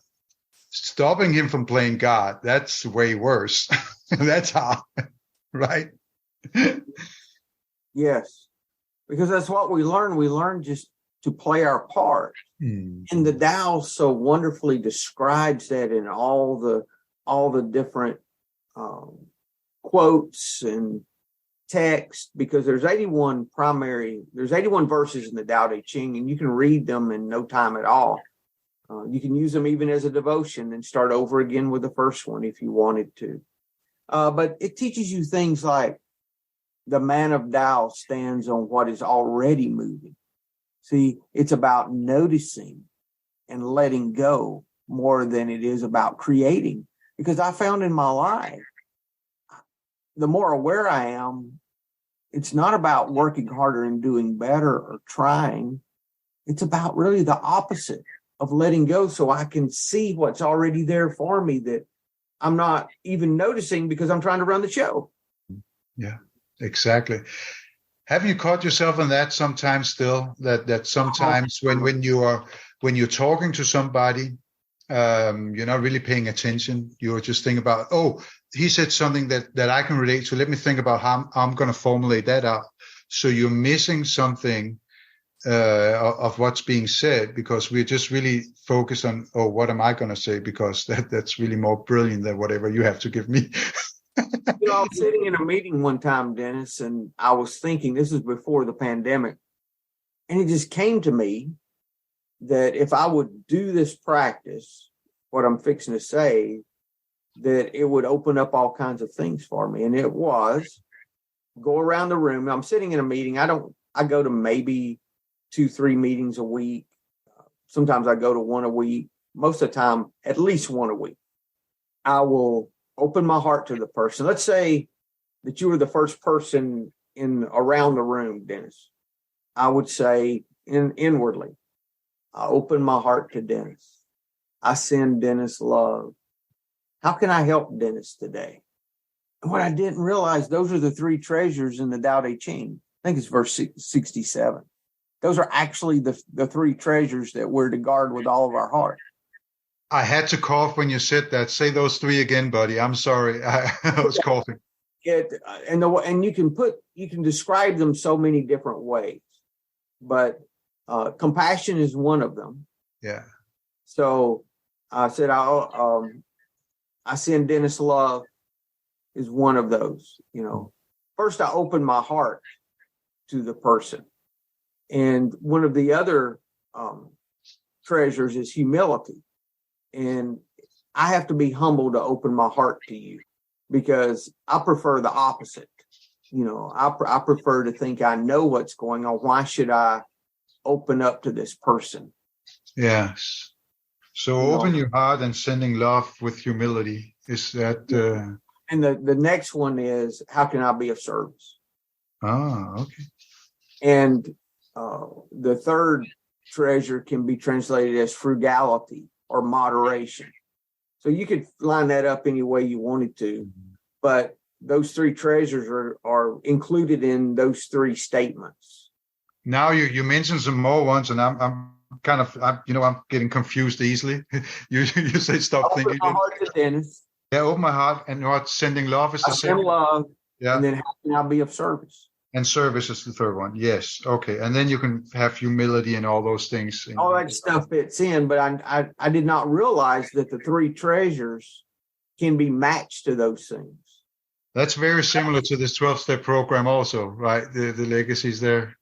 Stopping him from playing God, that's way worse. That's hard, right? Yes. Because that's what we learn. We learn just to play our part. And the Tao so wonderfully describes that in all the all the different quotes and text, because there's 81 verses in the Tao Te Ching, and you can read them in no time at all. You can use them even as a devotion and start over again with the first one if you wanted to. But it teaches you things like the man of Tao stands on what is already moving. See, it's about noticing and letting go more than it is about creating. Because I found in my life, the more aware I am, it's not about working harder and doing better or trying. It's about really the opposite of letting go, so I can see what's already there for me that I'm not even noticing because I'm trying to run the show. Yeah, exactly. Have you caught yourself in that sometimes still? That sometimes when you're talking to somebody, you're not really paying attention. You're just thinking about, oh, he said something that I can relate to. Let me think about how I'm going to formulate that out. So you're missing something of what's being said because we're just really focused on, oh, what am I going to say? Because that's really more brilliant than whatever you have to give me. I was sitting in a meeting one time, Dennis, and I was thinking, this is before the pandemic, and it just came to me that if I would do this practice, what I'm fixing to say, that it would open up all kinds of things for me. And it was go around the room. I'm sitting in a meeting. I go to maybe 2-3 meetings a week. Sometimes I go to one a week. Most of the time, at least one a week. I will open my heart to the person. Let's say that you were the first person around the room, Dennis. I would say inwardly, I open my heart to Dennis. I send Dennis love. How can I help Dennis today? And what I didn't realize, those are the 3 treasures in the Tao Te Ching. I think it's verse 67. Those are actually the 3 treasures that we're to guard with all of our heart. I had to cough when you said that. Say those 3 again, buddy. I'm sorry. I was coughing. And you can describe them so many different ways, but compassion is one of them. Yeah. So I said, I send Dennis love is one of those. First I open my heart to the person. And one of the other treasures is humility. And I have to be humble to open my heart to you because I prefer the opposite. I prefer to think I know what's going on. Why should I open up to this person? Yes. So open your heart and sending love with humility. Is that... And the next one is, how can I be of service? Okay. And the third treasure can be translated as frugality or moderation. So you could line that up any way you wanted to, but those 3 treasures are included in those 3 statements. Now you mentioned some more ones, and I'm getting confused easily. you say stop thinking. Open my heart to Dennis. Yeah, open my heart, and what sending love is the same. Send love. Yeah. And then how can I be of service? And service is the third one. Yes. Okay. And then you can have humility and all those things. All that stuff fits in, but I did not realize that the 3 treasures can be matched to those things. That's very similar to this 12-step program also, right? The legacies there.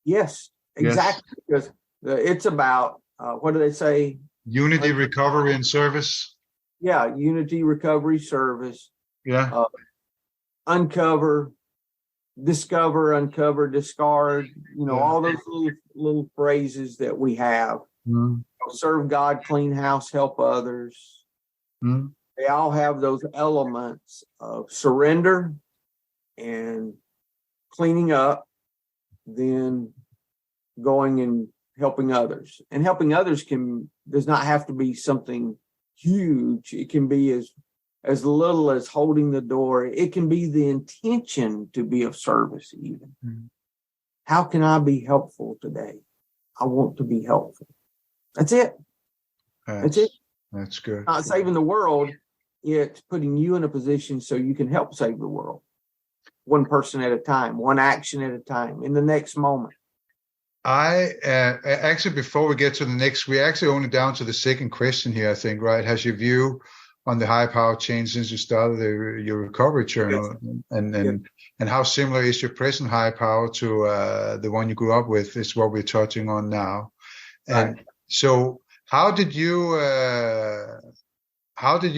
Yes, exactly. Yes. Because it's about, what do they say? Unity, recovery, and service. Yeah. Unity, recovery, service. Yeah. Discover, uncover, discard, all those little phrases that we have. Serve God, clean house, help others. They all have those elements of surrender and cleaning up, then going and helping others. And helping others does not have to be something huge. It can be as little as holding the door. It can be the intention to be of service even. How can I be helpful today? I want to be helpful. That's it. That's it. That's good. Not saving the world. It's putting you in a position so you can help save the world. One person at a time, one action at a time, in the next moment. I actually, before we get to the next, we're actually only down to the second question here, I think, right? Has your view on the high power chain since you started your recovery journal, and how similar is your present high power to the one you grew up with is what we're touching on now. And so how did you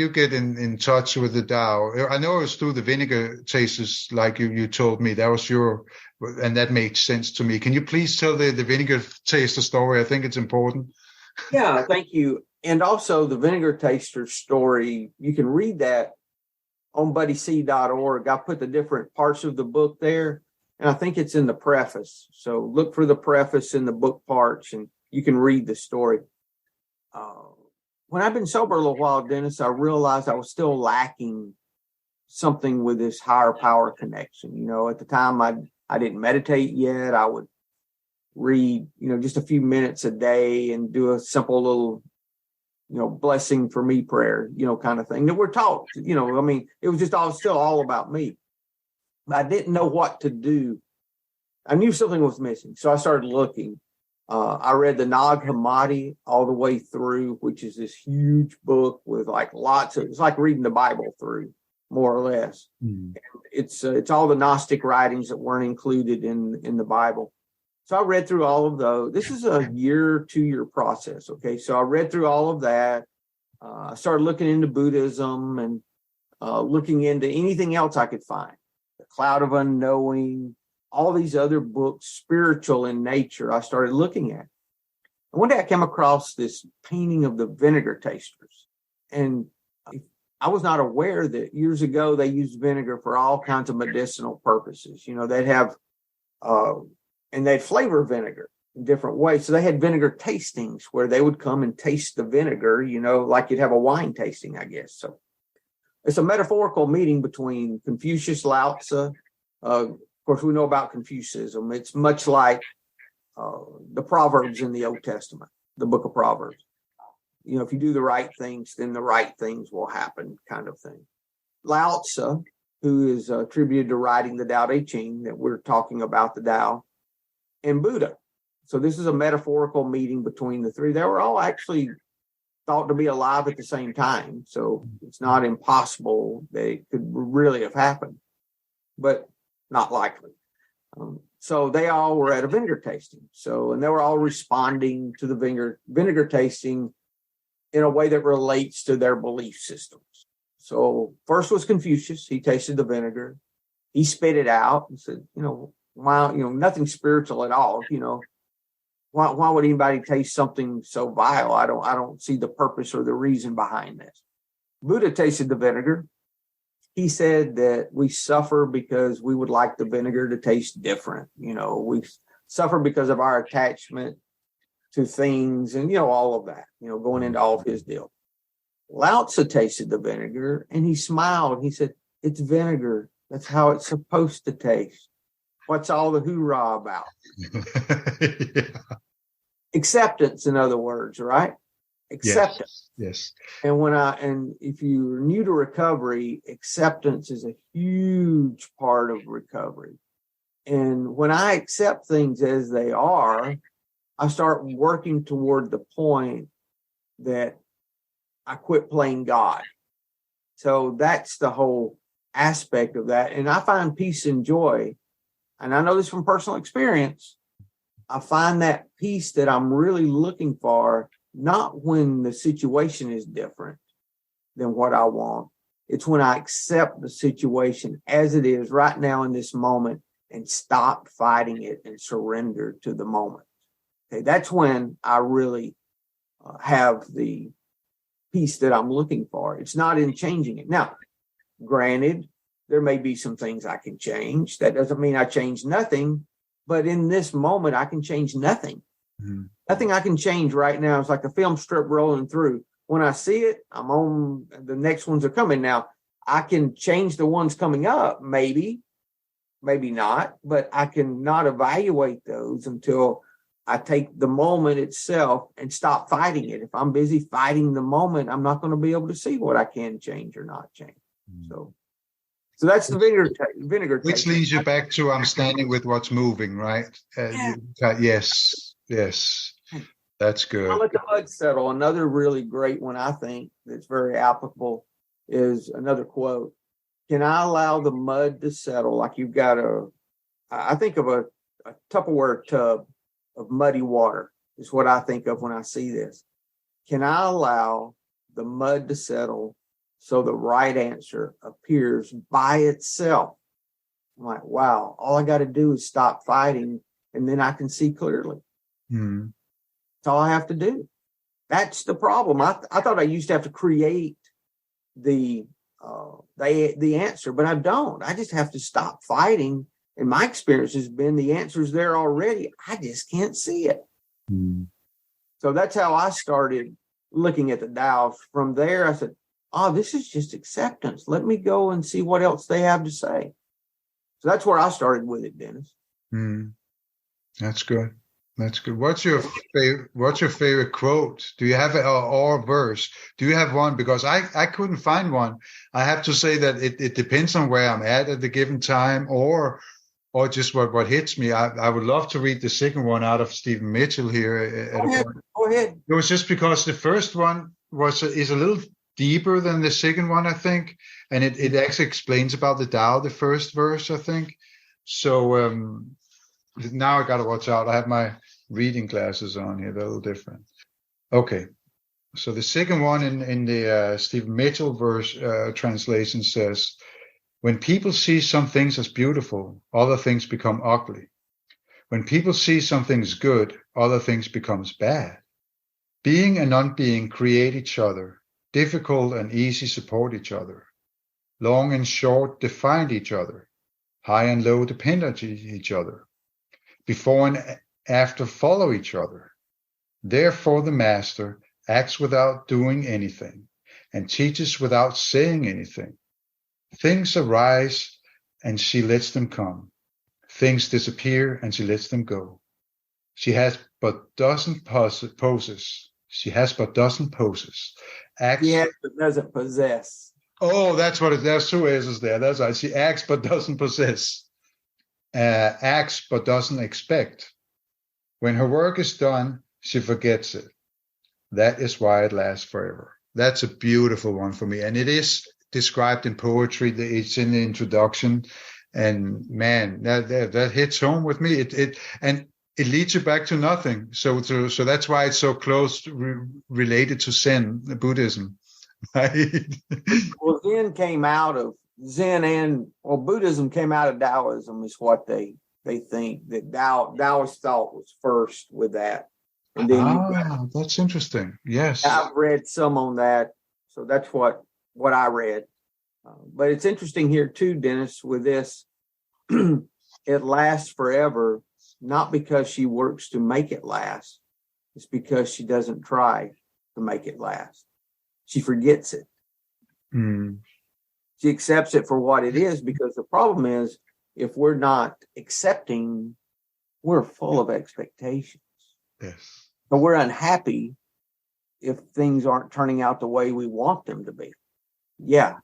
get in touch with the Tao? I know it was through the vinegar tasters, like you told me. That was and that made sense to me. Can you please tell the vinegar taster story? I think it's important. Yeah, thank you. And also the vinegar taster story, you can read that on buddyc.org. I put the different parts of the book there, and I think it's in the preface. So look for the preface in the book parts, and you can read the story. When I've been sober a little while, Dennis, I realized I was still lacking something with this higher power connection. At the time I didn't meditate yet. I would read, just a few minutes a day and do a simple little, blessing for me prayer, kind of thing that we're taught. It was just still all about me. I didn't know what to do. I knew something was missing. So I started looking. I read the Nag Hammadi all the way through, which is this huge book with it's like reading the Bible through, more or less. It's all the Gnostic writings that weren't included in the Bible. So I read through all of those. This is a 2-year process. Okay. So I read through all of that. I started looking into Buddhism and looking into anything else I could find. The Cloud of Unknowing, all these other books, spiritual in nature, I started looking at. And one day I came across this painting of the vinegar tasters. And I was not aware that years ago they used vinegar for all kinds of medicinal purposes. They'd have, and they'd flavor vinegar in different ways. So they had vinegar tastings where they would come and taste the vinegar, like you'd have a wine tasting, I guess. So it's a metaphorical meeting between Confucius, Lao Tzu. Of course, we know about Confucianism. It's much like the Proverbs in the Old Testament, the book of Proverbs. If you do the right things, then the right things will happen, kind of thing. Lao Tzu, who is attributed to writing the Tao Te Ching that we're talking about, the Tao, and Buddha. So this is a metaphorical meeting between the three. They were all actually thought to be alive at the same time. So it's not impossible they could really have happened, but not likely. So they all were at a vinegar tasting. And they were all responding to the vinegar tasting in a way that relates to their belief systems. So first was Confucius. He tasted the vinegar. He spit it out and said, wow, nothing spiritual at all. Why would anybody taste something so vile? I don't see the purpose or the reason behind this. Buddha tasted the vinegar. He said that we suffer because we would like the vinegar to taste different. We suffer because of our attachment to things and, all of that, going into all of his deal. Lao Tzu tasted the vinegar and he smiled. He said, it's vinegar. That's how it's supposed to taste. What's all the hoorah about? Yeah. Acceptance, in other words, right? Acceptance. Yes. And if you're new to recovery, acceptance is a huge part of recovery. And when I accept things as they are, I start working toward the point that I quit playing God. So that's the whole aspect of that. And I find peace and joy. And I know this from personal experience. I find that peace that I'm really looking for, not when the situation is different than what I want. It's when I accept the situation as it is right now in this moment and stop fighting it and surrender to the moment. Okay, that's when I really have the peace that I'm looking for. It's not in changing it. Now, granted, there may be some things I can change. That doesn't mean I change nothing. But in this moment, I can change nothing. Mm-hmm. Nothing I can change right now. It's like a film strip rolling through. When I see it, I'm on. The next ones are coming. Now, I can change the ones coming up, maybe not. But I can not evaluate those until I take the moment itself and stop fighting it. If I'm busy fighting the moment, I'm not going to be able to see what I can change or not change. Mm-hmm. So that's the vinegar. Which leads you back to I'm standing with what's moving, right? Yes. That's good. I'll let the mud settle. Another really great one, I think, that's very applicable. is another quote. Can I allow the mud to settle? Like you've got I think of a Tupperware tub of muddy water is what I think of when I see this. Can I allow the mud to settle so the right answer appears by itself? I'm like, wow, all I got to do is stop fighting and then I can see clearly. Mm. That's all I have to do. That's the problem. I thought I used to have to create the answer, but I don't. I just have to stop fighting. And my experience has been the answer's there already. I just can't see it. Mm. So that's how I started looking at the Tao. From there, I said, oh, this is just acceptance. Let me go and see what else they have to say. So that's where I started with it, Dennis. Mm. That's good. That's good. What's your favorite quote? Do you have or verse? Do you have one? Because I couldn't find one. I have to say that it depends on where I'm at the given time, or just what hits me. I would love to read the second one out of Stephen Mitchell here. Go ahead. It was just because the first one is a little deeper than the second one, I think, and it actually explains about the Tao, the first verse, I think. So now I got to watch out. I have my reading glasses on here. They're a little different. Okay. So the second one in the Stephen Mitchell verse translation says, when people see some things as beautiful, other things become ugly. When people see some things good, other things becomes bad. Being and non-being create each other. Difficult and easy support each other. Long and short define each other. High and low depend on each other. Before and after follow each other. Therefore the master acts without doing anything and teaches without saying anything. Things arise and she lets them come. Things disappear and she lets them go. She has but doesn't poses. She has but doesn't poses. Acts. Yes, but doesn't possess. Oh, that's what it is. There's two S's there. That's right. She acts but doesn't possess. Acts but doesn't expect. When her work is done, she forgets it. That is why it lasts forever. That's a beautiful one for me. And it is described in poetry. It's in the introduction. And man, that hits home with me. It leads you back to nothing. So that's why it's so close related to Zen, Buddhism. Right? Well, Buddhism came out of Taoism is what they think that Taoist thought was first with that. And then that's interesting. Yes. I've read some on that. So that's what I read. But it's interesting here too, Dennis, with this, it lasts forever, not because she works to make it last. It's because she doesn't try to make it last. She forgets it. Mm. She accepts it for what it is, because the problem is if we're not accepting, we're full of expectations. Yes. But we're unhappy if things aren't turning out the way we want them to be. Yeah.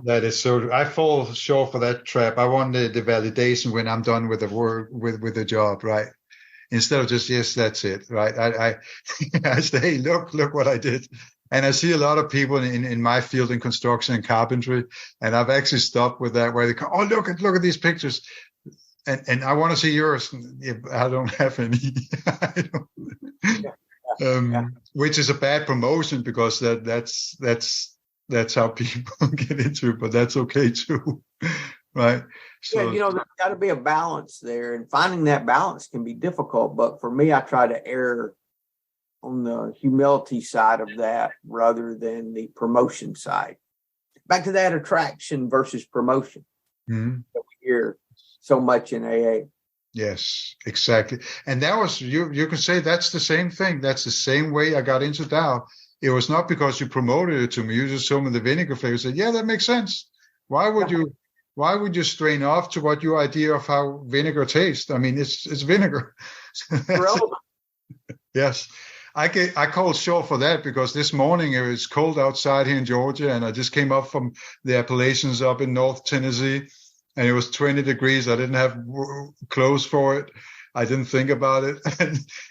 That is so. I fall short for that trap. I want the validation when I'm done with the work, with the job, right? Instead of just, yes, that's it, right? I say, hey, look what I did. And I see a lot of people in my field in construction and carpentry, and I've actually stopped with that, where they go, oh, look at these pictures. And I want to see yours. I don't have any. Which is a bad promotion, because that's how people get into it, but that's okay too, right? So, there's got to be a balance there, and finding that balance can be difficult. But for me, I try to err on the humility side of that rather than the promotion side. Back to that attraction versus promotion that we hear so much in AA. Yes, exactly. And that was, you can say that's the same thing. That's the same way I got into Tao. It was not because you promoted it to me. You just told me the vinegar flavor. Said, yeah, that makes sense. Why would you strain off to what your idea of how vinegar tastes? I mean, it's vinegar. Yes. I called short for that because this morning it was cold outside here in Georgia, and I just came up from the Appalachians up in North Tennessee, and it was 20 degrees. I didn't have clothes for it. I didn't think about it.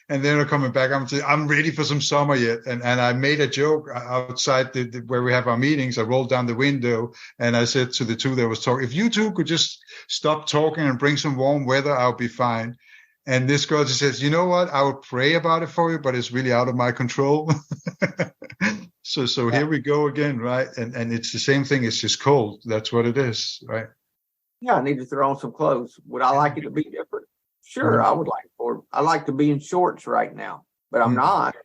And then I'm coming back, I'm ready for some summer yet. And I made a joke outside where we have our meetings. I rolled down the window and I said to the two that was talking, if you two could just stop talking and bring some warm weather, I'll be fine. And this girl just says, you know what? I would pray about it for you, but it's really out of my control. So here we go again, right? And it's the same thing. It's just cold. That's what it is, right? Yeah, I need to throw on some clothes. Would I like it to be different? Sure, I would like for. I like to be in shorts right now, but I'm not.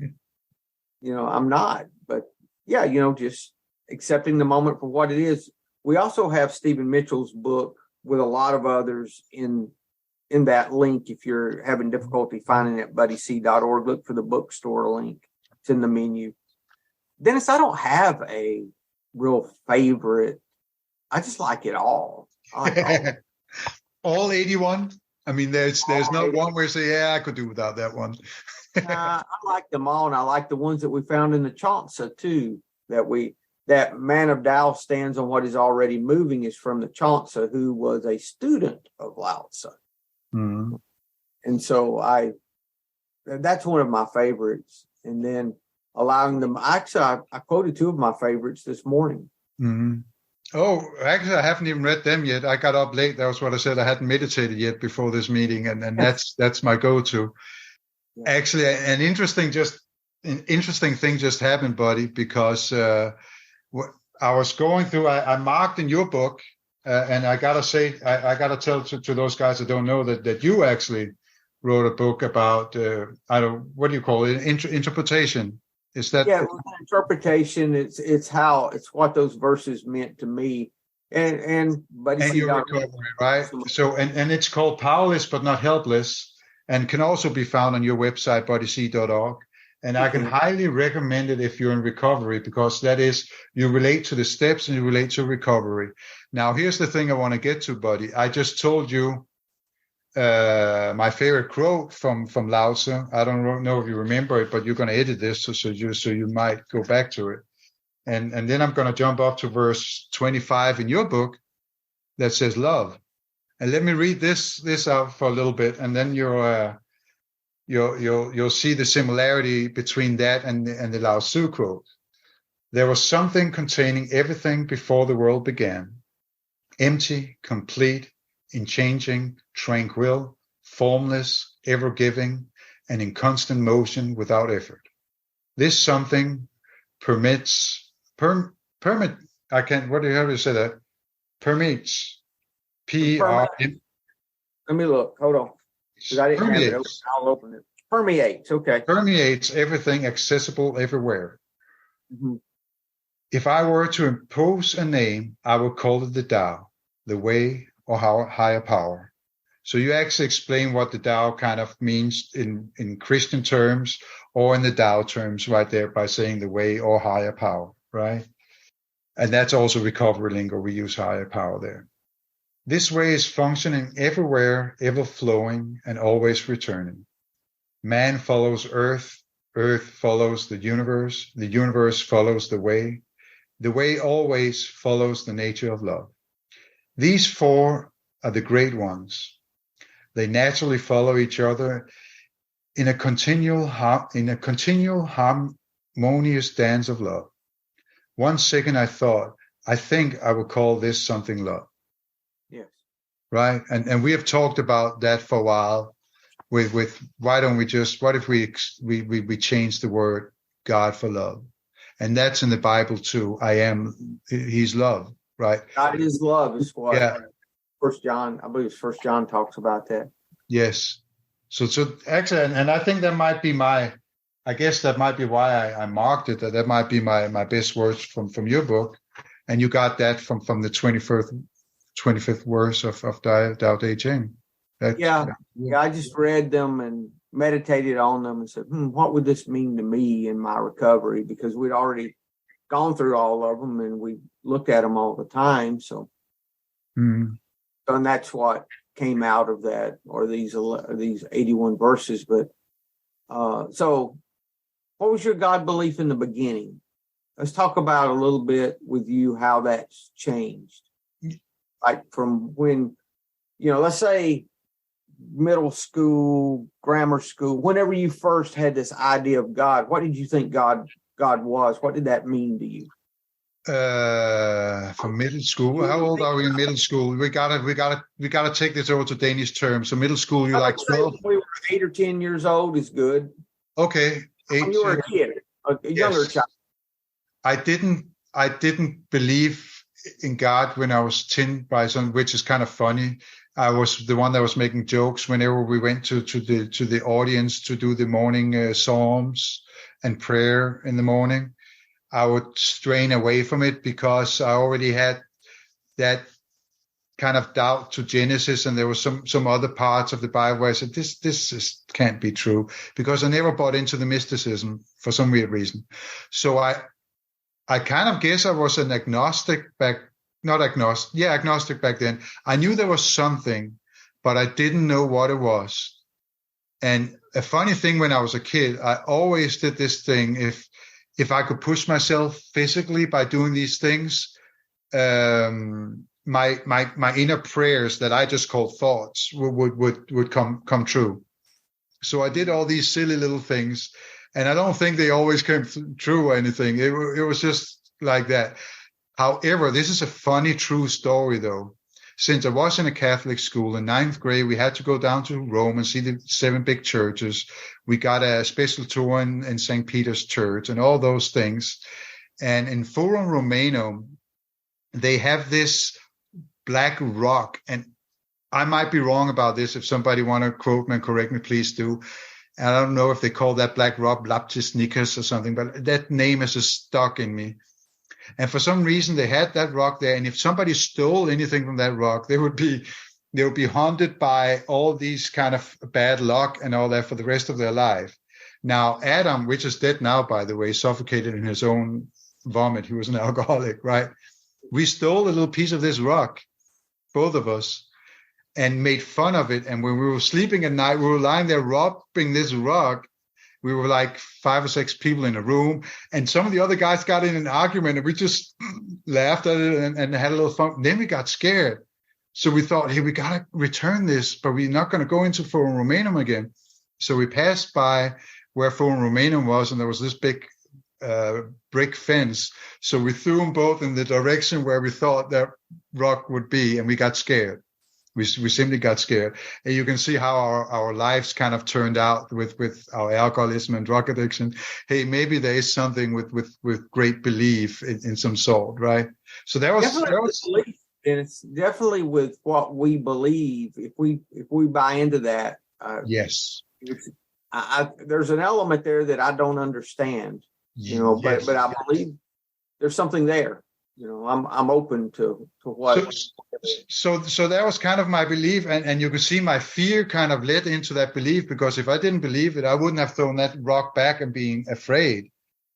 I'm not. But yeah, just accepting the moment for what it is. We also have Stephen Mitchell's book with a lot of others in that link. If you're having difficulty finding it, buddyc.org, look for the bookstore link. It's in the menu. Dennis, I don't have a real favorite. I just like it all. I like all 81. I mean, there's not one where you say, yeah, I could do without that one. I like them all, and I like the ones that we found in the Chaucer too. That man of Tao stands on what is already moving is from the Chaucer, who was a student of Lao Tzu. Mm-hmm. And so that's one of my favorites. And then allowing them, actually, I quoted two of my favorites this morning. Mm-hmm. Oh, actually, I haven't even read them yet. I got up late. That was what I said. I hadn't meditated yet before this meeting, and that's my go-to. Yeah. Actually, an interesting thing just happened, buddy, because I was going through. I marked in your book, and I gotta say, I gotta tell to those guys that don't know that you actually wrote a book about what do you call it? Interpretation. Is that interpretation? It's what those verses meant to me, and your recovery, right? So and it's called Powerless but Not Helpless, and can also be found on your website buddyc.org. And I can highly recommend it if you're in recovery, because that is, you relate to the steps and you relate to recovery. Now, here's the thing I want to get to, buddy. I just told you my favorite quote from Lao Tzu. I don't know if you remember it, but you're going to edit this so you might go back to it. And then I'm going to jump up to verse 25 in your book that says love. And let me read this out for a little bit, and then you'll see the similarity between that and the Lao Tzu quote. There was something containing everything before the world began, empty, complete, unchanging, tranquil, formless, ever-giving, and in constant motion without effort. This something permits. Let me look. Hold on. I didn't have it open. I'll open it. Permeates. Okay. Permeates everything, accessible everywhere. Mm-hmm. If I were to impose a name, I would call it the Tao, the way, or higher power. So you actually explain what the Tao kind of means in Christian terms or in the Tao terms right there by saying the way or higher power, right? And that's also recovery lingo. We use higher power there. This way is functioning everywhere, ever flowing, and always returning. Man follows earth, earth follows the universe follows the way always follows the nature of love. These four are the great ones. They naturally follow each other in a continual harmonious dance of love. 1 second I think I will call this something love. Yes. Right? And we have talked about that for a while with why don't we just, what if we change the word God for love? And that's in the Bible too. He's love, right? God is love is what First John, I believe it's 1 John talks about that. Yes. So actually, and I think that might be I guess that might be why I marked it. That might be my best words from your book. And you got that from the 25th verse of Tao Te Ching. Yeah, I just read them and meditated on them and said, what would this mean to me in my recovery? Because we'd already gone through all of them and we looked at them all the time. So, and that's what came out of that, or these 81 verses. But so what was your God belief in the beginning? Let's talk about a little bit with you how that's changed. Like from when, let's say middle school, grammar school, whenever you first had this idea of God, what did you think God was? What did that mean to you? From middle school. How old are we in middle school? We gotta take this over to Danish terms. So middle school, you're like 12? When we were 8 or 10 years old is good. Okay. When you were a kid, a younger child. I didn't believe in God when I was 10, Bryson, which is kind of funny. I was the one that was making jokes whenever we went to the audience to do the morning psalms and prayer in the morning. I would strain away from it because I already had that kind of doubt to Genesis, and there was some other parts of the Bible where I said this can't be true, because I never bought into the mysticism for some weird reason. So I kind of guess I was an agnostic back then. I knew there was something, but I didn't know what it was. And a funny thing, when I was a kid, I always did this thing. If I could push myself physically by doing these things, my inner prayers that I just called thoughts would come true. So I did all these silly little things, and I don't think they always came true or anything. It was just like that. However, this is a funny, true story, though. Since I was in a Catholic school in 9th grade, we had to go down to Rome and see the 7 big churches. We got a special tour in St. Peter's Church and all those things. And in Forum Romanum, they have this black rock. And I might be wrong about this. If somebody want to quote me and correct me, please do. And I don't know if they call that black rock Laptis Nikas or something, but that name is just stuck in me. And for some reason, they had that rock there. And if somebody stole anything from that rock, they would be haunted by all these kind of bad luck and all that for the rest of their life. Now, Adam, which is dead now, by the way, suffocated in his own vomit. He was an alcoholic, right? We stole a little piece of this rock, both of us, and made fun of it. And when we were sleeping at night, we were lying there robbing this rock. We were like 5 or 6 people in a room, and some of the other guys got in an argument, and we just laughed at it and had a little fun. Then we got scared. So we thought, hey, we got to return this, but we're not going to go into Forum Romanum again. So we passed by where Forum Romanum was, and there was this big brick fence. So we threw them both in the direction where we thought that rock would be, and we got scared. We simply got scared. And you can see how our lives kind of turned out with our alcoholism and drug addiction. Hey, maybe there is something with great belief in some sort, right? So that was belief, and it's definitely with what we believe. If we buy into that, yes, there's an element there that I don't understand, but I believe there's something there. I'm open to what. So that was kind of my belief, and you can see my fear kind of led into that belief, because if I didn't believe it, I wouldn't have thrown that rock back and being afraid.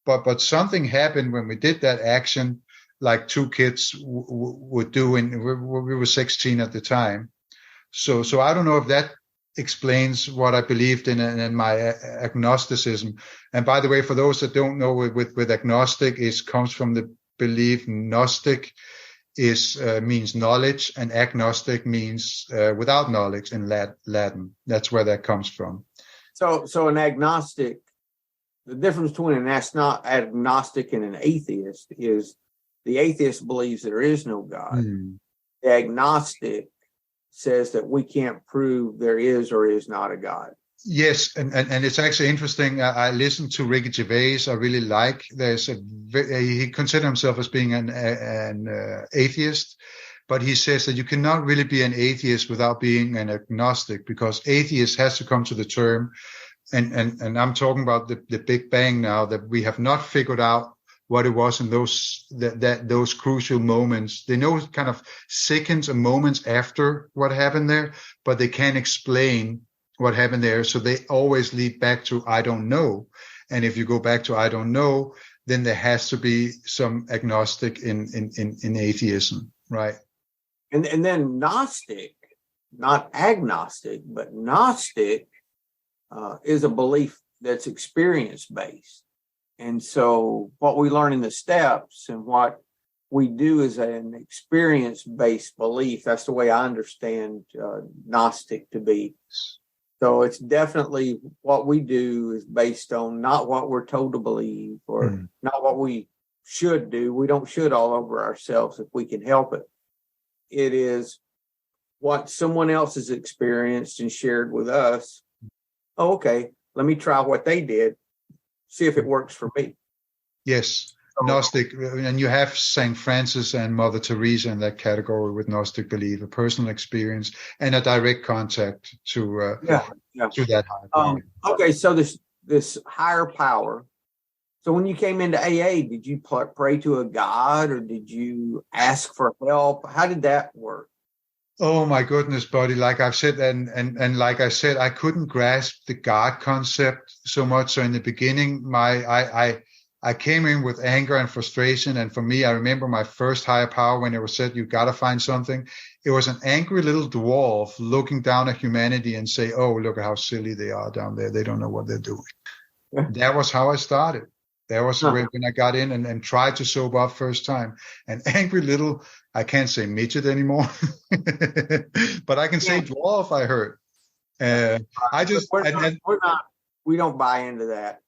But something happened when we did that action, like 2 kids would do, and we were 16 at the time. So I don't know if that explains what I believed in and my agnosticism. And by the way, for those that don't know, with agnostic, it comes from the belief Gnostic means knowledge, and agnostic means without knowledge in Latin. That's where that comes from. So an agnostic, the difference between an agnostic and an atheist is the atheist believes there is no God. The agnostic says that we can't prove there is or is not a God. Yes, and it's actually interesting. I listened to Ricky Gervais. I really like. He considers himself as being an atheist, but he says that you cannot really be an atheist without being an agnostic, because atheist has to come to the term, and I'm talking about the Big Bang now, that we have not figured out what it was in those crucial moments. They know kind of seconds and moments after what happened there, but they can't explain what happened there. So they always lead back to I don't know. And if you go back to I don't know, then there has to be some agnostic in atheism, right? And then Gnostic, not agnostic, but Gnostic is a belief that's experience based. And so what we learn in the steps and what we do is an experience-based belief. That's the way I understand Gnostic to be. So it's definitely what we do is based on not what we're told to believe or not what we should do. We don't should all over ourselves if we can help it. It is what someone else has experienced and shared with us. Oh, okay, let me try what they did, see if it works for me. Yes. Gnostic, and you have St. Francis and Mother Teresa in that category with Gnostic belief, a personal experience and a direct contact to that higher power. Okay, so this higher power. So when you came into AA, did you pray to a God or did you ask for help? How did that work? Oh my goodness, buddy! Like I've said, and like I said, I couldn't grasp the God concept so much. So in the beginning, I came in with anger and frustration. And for me, I remember my first higher power when it was said, you got to find something. It was an angry little dwarf looking down at humanity and say, oh, look at how silly they are down there. They don't know what they're doing. That was how I started. That was when I got in and tried to sober up first time. An angry little, I can't say midget anymore, but I can say dwarf, I heard. We don't buy into that.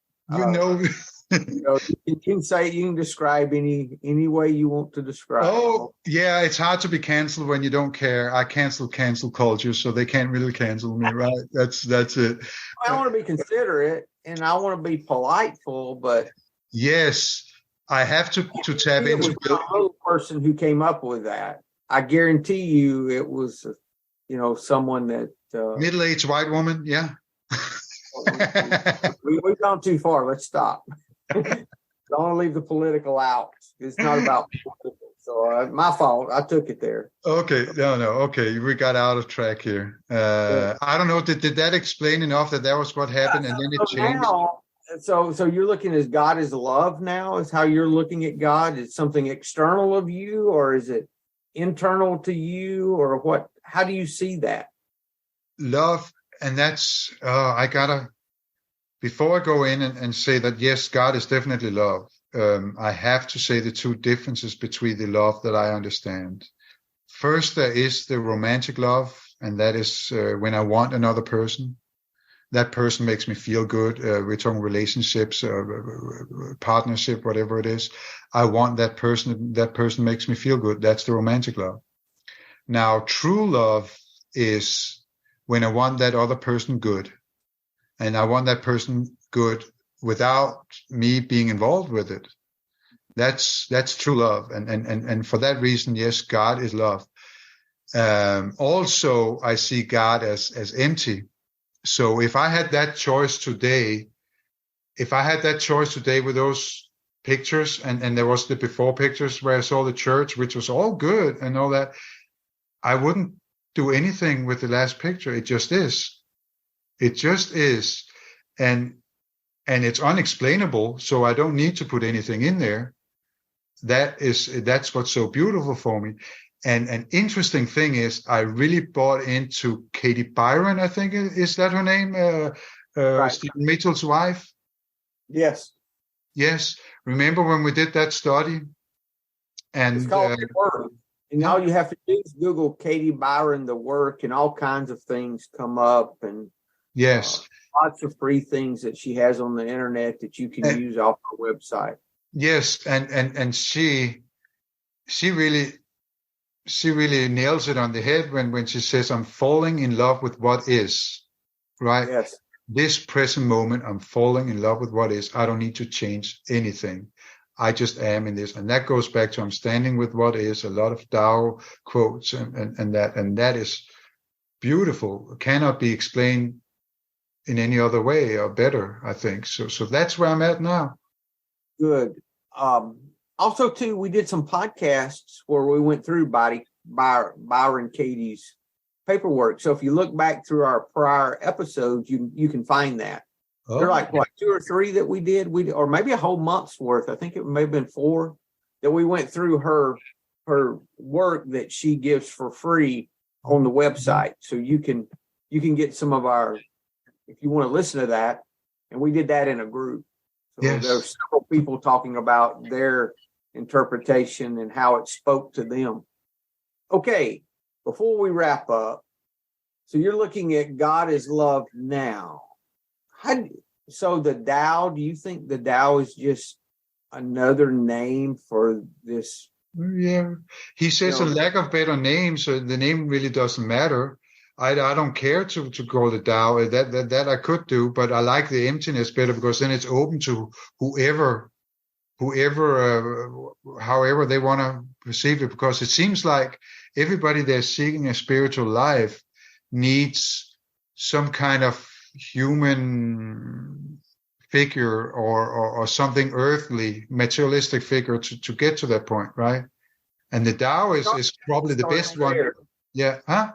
You can describe any way you want to describe. Oh, yeah, it's hard to be canceled when you don't care. I cancel culture, so they can't really cancel me, right? That's it. I want to be considerate and I want to be politeful, but yes, I have to tap into the person who came up with that. I guarantee you, it was someone that middle-aged white woman. Yeah, we've gone too far. Let's stop. Don't leave the political out. It's not about political. So my fault. I took it there. Okay. No. Okay. We got out of track here. I don't know. Did that explain enough that was what happened and then it changed? Now, so you're looking as God is love now is how you're looking at God. Is something external of you or is it internal to you or what? How do you see that? Love. And that's, before I go in and say that, yes, God is definitely love, I have to say the two differences between the love that I understand. First, there is the romantic love, and that is when I want another person. That person makes me feel good. We're talking relationships, partnership, whatever it is. I want that person. That person makes me feel good. That's the romantic love. Now, true love is when I want that other person good. And I want that person good without me being involved with it. That's true love. And for that reason, yes, God is love. Also, I see God as empty. So if I had that choice today with those pictures, and there was the before pictures where I saw the church, which was all good and all that, I wouldn't do anything with the last picture. It just is. It just is. And it's unexplainable, so I don't need to put anything in there. That's what's so beautiful for me. And an interesting thing is I really bought into Katie Byron, I think, is that her name? Right. Stephen Mitchell's wife? Yes. Yes. Remember when we did that study? And it's called The Work. And all you have to do is Google Katie Byron, The Work, and all kinds of things come up. And yes. Lots of free things that she has on the internet that you can use off her website. Yes, and she really nails it on the head when she says, I'm falling in love with what is, right? Yes. This present moment, I'm falling in love with what is. I don't need to change anything. I just am in this. And that goes back to I'm standing with what is, a lot of Tao quotes and that is beautiful. Cannot be explained in any other way or better, I think. So that's where I'm at now. Good. Also, too, we did some podcasts where we went through Byron Katie's paperwork. So if you look back through our prior episodes, you can find that. Oh. They're like, what, 2 or 3 that we did? Or maybe a whole month's worth. I think it may have been 4 that we went through her work that she gives for free on the website. So you can get some of our, if you want to listen to that, and we did that in a group. So yes. There were several people talking about their interpretation and how it spoke to them. Okay, before we wrap up, so you're looking at God as love now. So the Tao, do you think the Tao is just another name for this? Yeah, he says a lack of better names, so the name really doesn't matter. I don't care to call it Tao. That I could do, but I like the emptiness better because then it's open to whoever, however they want to perceive it. Because it seems like everybody that's seeking a spiritual life needs some kind of human figure or something earthly, materialistic figure to get to that point, right? And the Tao is probably the best one. Yeah, huh?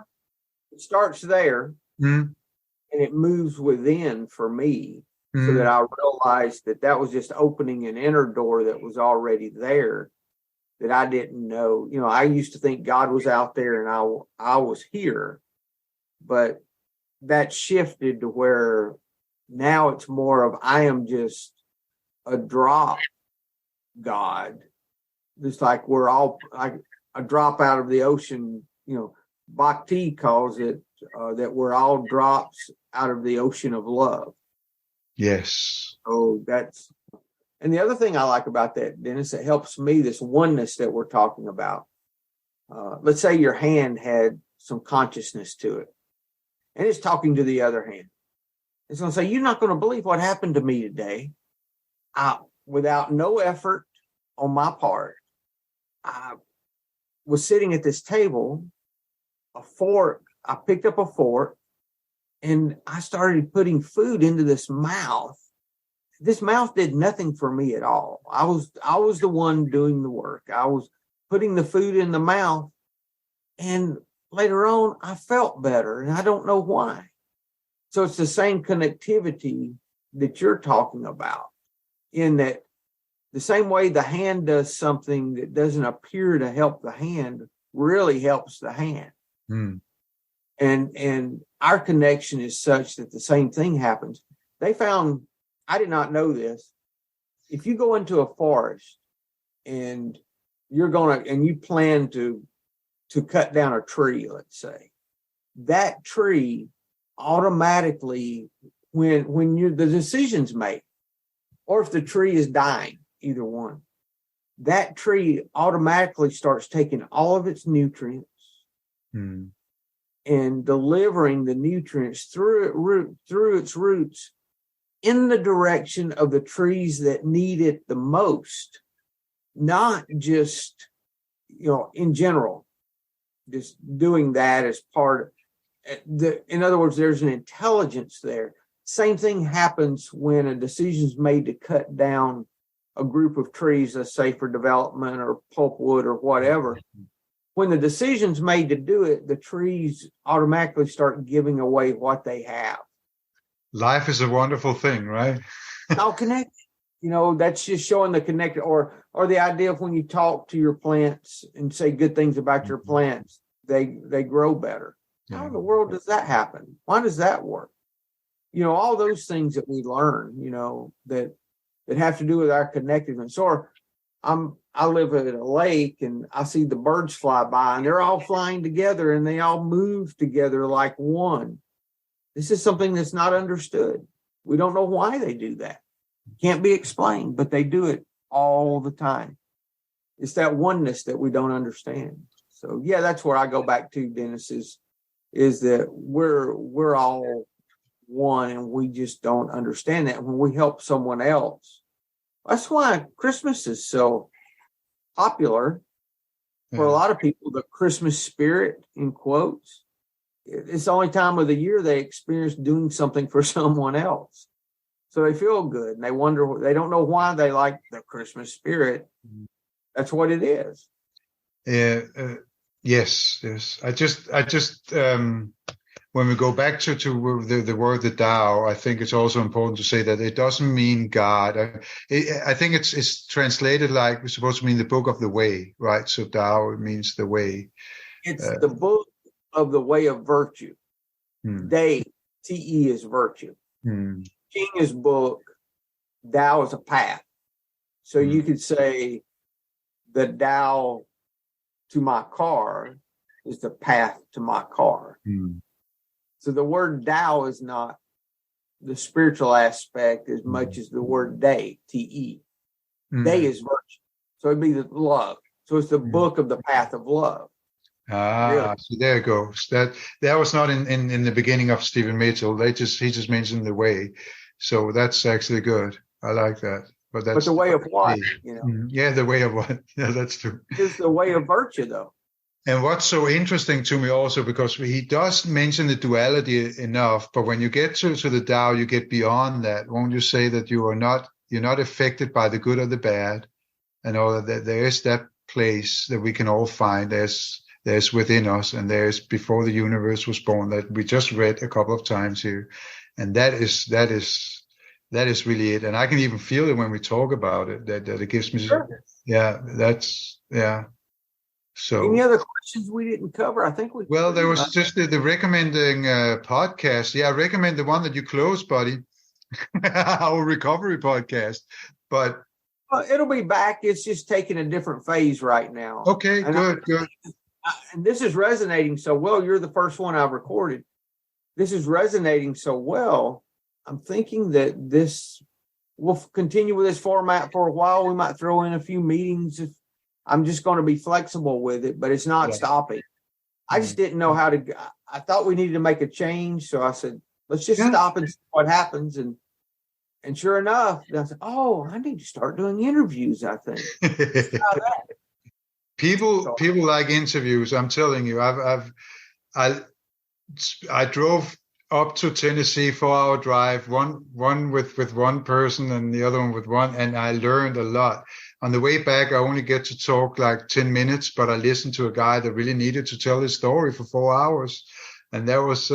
It starts there, and it moves within for me, so that I realized that was just opening an inner door that was already there that I didn't know. I used to think God was out there and I was here, but that shifted to where now it's more of I am just a drop God. Just like we're all like a drop out of the ocean. Bhakti calls it that we're all drops out of the ocean of love. Yes. So and the other thing I like about that, Dennis, it helps me, this oneness that we're talking about. Let's say your hand had some consciousness to it, and it's talking to the other hand. It's going to say, you're not going to believe what happened to me today. Without no effort on my part, I was sitting at this table, I picked up a fork, and I started putting food into this mouth. This mouth did nothing for me at all. I was the one doing the work. I was putting the food in the mouth, and later on, I felt better, and I don't know why. So it's the same connectivity that you're talking about, in that the same way the hand does something that doesn't appear to help the hand really helps the hand. And our connection is such that the same thing happens. They found, I did not know this, if you go into a forest and you plan to cut down a tree, let's say, that tree automatically, when the decision's made, or if the tree is dying, either one, that tree automatically starts taking all of its nutrients and delivering the nutrients through its roots in the direction of the trees that need it the most, not just, in general, just doing that as part of in other words, there's an intelligence there. Same thing happens when a decision is made to cut down a group of trees, let's say for development or pulpwood or whatever. When the decision's made to do it, the trees automatically start giving away what they have. Life is a wonderful thing, right? All connected. That's just showing the connected, or the idea of when you talk to your plants and say good things about your plants, they grow better. Yeah. How in the world does that happen? Why does that work? All those things that we learn, that have to do with our connectedness. Or I live at a lake and I see the birds fly by and they're all flying together and they all move together like one. This is something that's not understood. We don't know why they do that. Can't be explained, but they do it all the time. It's that oneness that we don't understand. So yeah, that's where I go back to, Dennis, is that we're all one and we just don't understand that. When we help someone else, that's why Christmas is so popular for a lot of people. The Christmas spirit, in quotes, it's the only time of the year they experience doing something for someone else. So they feel good and they wonder, they don't know why they like the Christmas spirit. That's what it is. Yes. I just when we go back to the word the Tao, I think it's also important to say that it doesn't mean God. I think it's translated like it's supposed to mean the book of the way, right? So Tao means the way. It's the book of the way of virtue. Day, Te is virtue. King is book. Tao is a path. So you could say the Tao to my car is the path to my car. Mm. So the word Tao is not the spiritual aspect as much as the word day, Te. Day is virtue. So it'd be the love. So it's the book of the path of love. Really. So there it goes. That was not in the beginning of Stephen Mitchell. He just mentioned the way. So that's actually good. I like that. But the way of what? Yeah, the way of what? Yeah, that's true. It's the way of virtue, though. And what's so interesting to me also, because he does mention the duality enough, but when you get to the Tao, you get beyond that. Won't you say that you're not affected by the good or the bad, and all that there is that place that we can all find. There's within us, and there's before the universe was born, that we just read a couple of times here, and that is really it. And I can even feel it when we talk about it. That it gives me, So, any other questions we didn't cover? I think we. Well, there was just the recommending podcast. Yeah, I recommend the one that you closed, buddy, our recovery podcast. But it'll be back. It's just taking a different phase right now. Okay, good. And this is resonating so well. You're the first one I've recorded. This is resonating so well. I'm thinking that we'll continue with this format for a while. We might throw in a few meetings. I'm just going to be flexible with it, but it's not stopping. I just didn't know how to. I thought we needed to make a change, so I said, let's just stop and see what happens. And sure enough, I said, I need to start doing interviews. I think people like interviews. I'm telling you, I drove up to Tennessee, 4-hour drive, one with one person and the other one with one, and I learned a lot. On the way back, I only get to talk like 10 minutes, but I listened to a guy that really needed to tell his story for 4 hours. And that was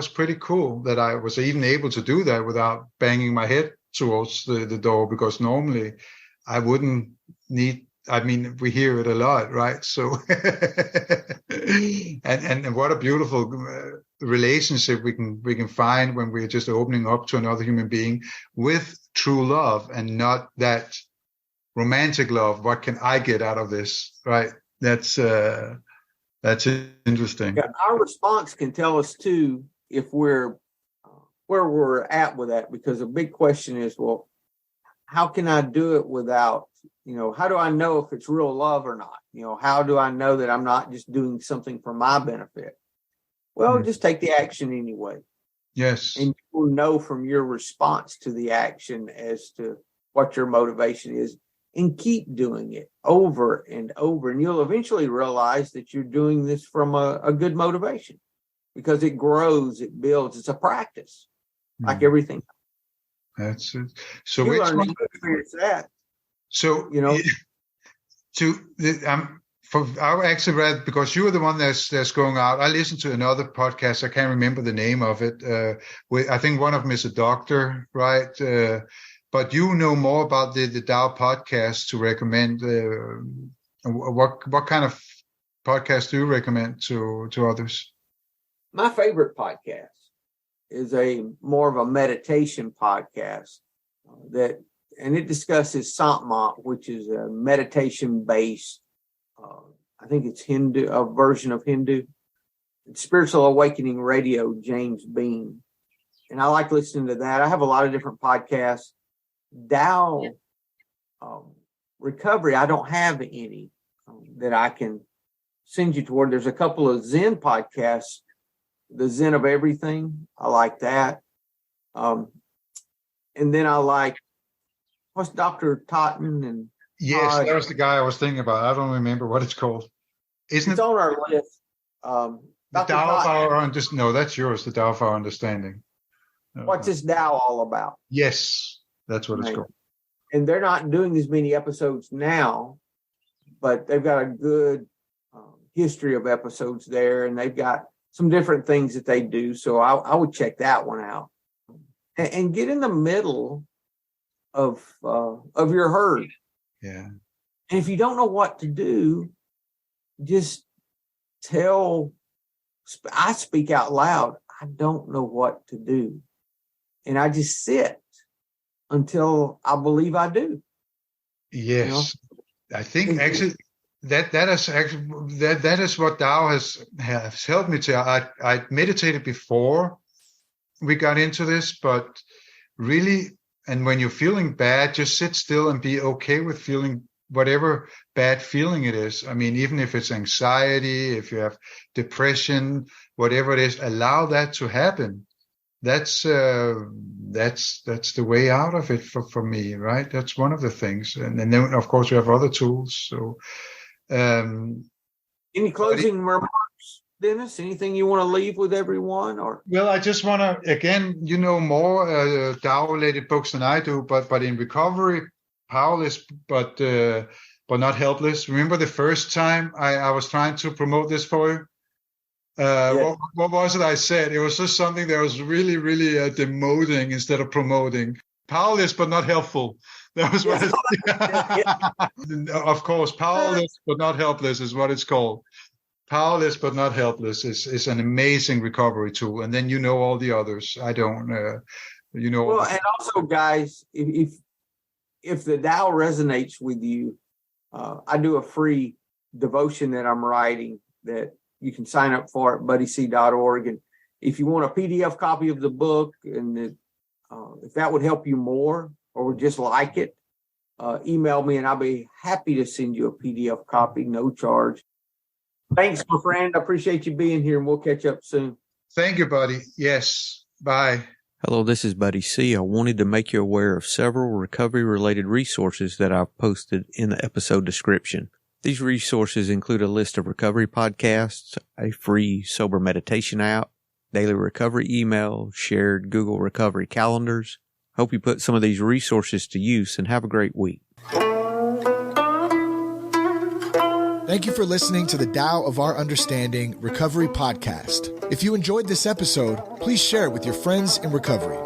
pretty cool that I was even able to do that without banging my head towards the door, because normally I wouldn't need. I mean, we hear it a lot, right? So, and what a beautiful relationship we can find when we're just opening up to another human being with true love, and not that romantic love. What can I get out of this? Right? That's interesting. Yeah, our response can tell us too if we're where we're at with that, because a big question is, well, how can I do it without, how do I know if it's real love or not? How do I know that I'm not just doing something for my benefit? Well, just take the action anyway. Yes. And you'll know from your response to the action as to what your motivation is, and keep doing it over and over. And you'll eventually realize that you're doing this from a good motivation, because it grows, it builds. It's a practice, like everything. That's it. So you which learn one? to experience that. So I actually read, because you were the one that's going out. I listened to another podcast. I can't remember the name of it. I think one of them is a doctor, right? But you know more about the Tao podcast to recommend. What kind of podcast do you recommend to others? My favorite podcast is more of a meditation podcast and it discusses Satmat, which is a meditation based. I think it's Hindu, a version of Hindu. It's Spiritual Awakening Radio, James Beam. And I like listening to that. I have a lot of different podcasts. Tao recovery, I don't have any that I can send you toward. There's a couple of Zen podcasts, the Zen of Everything. I like that. And then I like, what's Dr. Totten and Yes, that was the guy I was thinking about. I don't remember what it's called. It's on our list. The Tao of Our Understanding. No, that's yours. The Tao of Our Understanding. What's this Tao all about? Yes, that's what it's called. And they're not doing as many episodes now, but they've got a good history of episodes there, and they've got some different things that they do. So I would check that one out and get in the middle of your herd. Yeah. And if you don't know what to do, just I speak out loud. I don't know what to do. And I just sit until I believe I do. Yes. I think actually that is what Tao has helped me to. I meditated before we got into this, but really, and when you're feeling bad, just sit still and be okay with feeling whatever bad feeling it is. I mean, even if it's anxiety, if you have depression, whatever it is, allow that to happen. That's the way out of it for me, right? That's one of the things. And then of course we have other tools. So any closing remarks, Dennis? Anything you want to leave with everyone? Or well, I just want to, again, more Tao-related books than I do, but in recovery, powerless but not helpless. Remember the first time I was trying to promote this for you? What was it I said? It was just something that was really, really demoting instead of promoting. Powerless but not helpful. That was what I said. Of course, powerless but not helpless is what it's called. Powerless but not helpless is an amazing recovery tool. And then all the others. I don't, Well, and also, guys, if the Tao resonates with you, I do a free devotion that I'm writing that you can sign up for at buddyc.org. And if you want a PDF copy of the book, and if that would help you more or just like it, email me and I'll be happy to send you a PDF copy, no charge. Thanks, my friend. I appreciate you being here, and we'll catch up soon. Thank you, buddy. Yes. Bye. Hello, this is Buddy C. I wanted to make you aware of several recovery-related resources that I've posted in the episode description. These resources include a list of recovery podcasts, a free sober meditation app, daily recovery email, shared Google recovery calendars. Hope you put some of these resources to use and have a great week. Thank you for listening to the Tao of Our Understanding Recovery Podcast. If you enjoyed this episode, please share it with your friends in recovery.